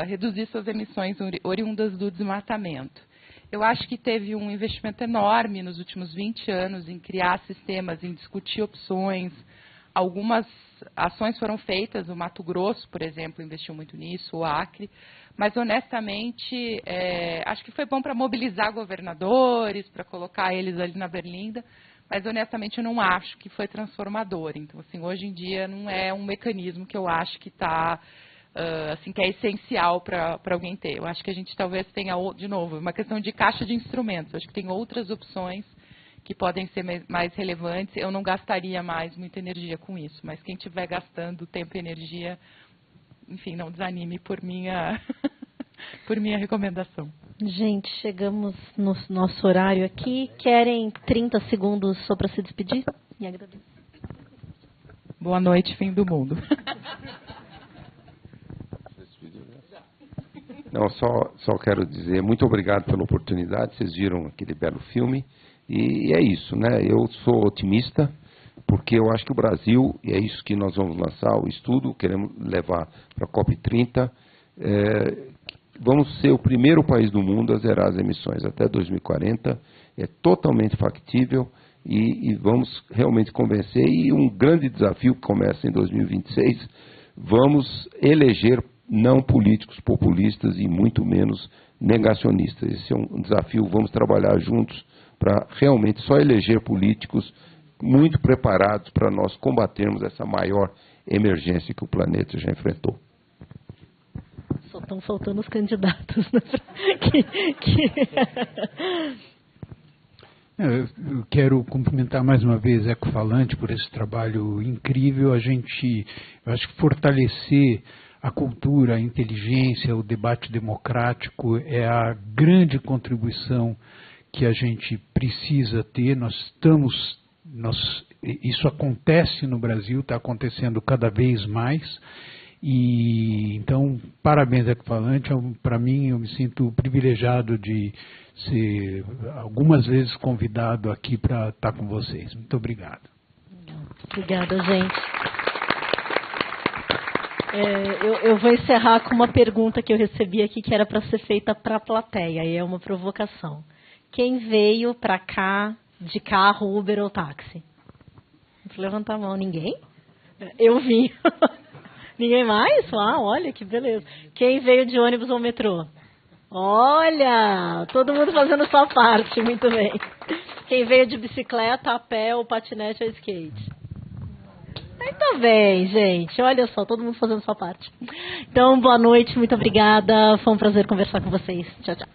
reduzir suas emissões oriundas do desmatamento. Eu acho que teve um investimento enorme nos últimos 20 anos em criar sistemas, em discutir opções. Algumas ações foram feitas, o Mato Grosso, por exemplo, investiu muito nisso, o Acre, mas, honestamente, acho que foi bom para mobilizar governadores, para colocar eles ali na berlinda, mas, honestamente, eu não acho que foi transformador. Então, assim, hoje em dia, não é um mecanismo que eu acho que está, assim, que é essencial para alguém ter. Eu acho que a gente talvez tenha, de novo, uma questão de caixa de instrumentos. Eu acho que tem outras opções que podem ser mais relevantes. Eu não gastaria mais muita energia com isso, mas quem estiver gastando tempo e energia, enfim, não desanime por minha recomendação. Gente, chegamos no nosso horário aqui. Querem 30 segundos só para se despedir? E agradeço. Boa noite, fim do mundo. Não, só quero dizer muito obrigado pela oportunidade. Vocês viram aquele belo filme. E é isso, né? Eu sou otimista, porque eu acho que o Brasil, e é isso que nós vamos lançar, o estudo, queremos levar para a COP30, vamos ser o primeiro país do mundo a zerar as emissões até 2040, é totalmente factível e vamos realmente convencer. E um grande desafio que começa em 2026, vamos eleger não políticos populistas e muito menos negacionistas. Esse é um desafio, vamos trabalhar juntos para realmente só eleger políticos muito preparados para nós combatermos essa maior emergência que o planeta já enfrentou. Só estão faltando os candidatos. Né? Eu quero cumprimentar mais uma vez Eco Falante por esse trabalho incrível. Eu acho que fortalecer a cultura, a inteligência, o debate democrático é a grande contribuição que a gente precisa ter. Isso acontece no Brasil, está acontecendo cada vez mais. E então, parabéns, Ecofalante. Para mim, eu me sinto privilegiado de ser algumas vezes convidado aqui para estar com vocês. Muito obrigado. Obrigada, gente. Eu vou encerrar com uma pergunta que eu recebi aqui, que era para ser feita para a plateia, e é uma provocação. Quem veio para cá de carro, Uber ou táxi? Vou levantar a mão. Ninguém? Eu vim. Ninguém mais? Ah, olha que beleza. Quem veio de ônibus ou metrô? Olha, todo mundo fazendo sua parte, muito bem. Quem veio de bicicleta, a pé, ou patinete ou skate? Muito bem, gente. Olha só, todo mundo fazendo sua parte. Então, boa noite, muito obrigada. Foi um prazer conversar com vocês. Tchau, tchau.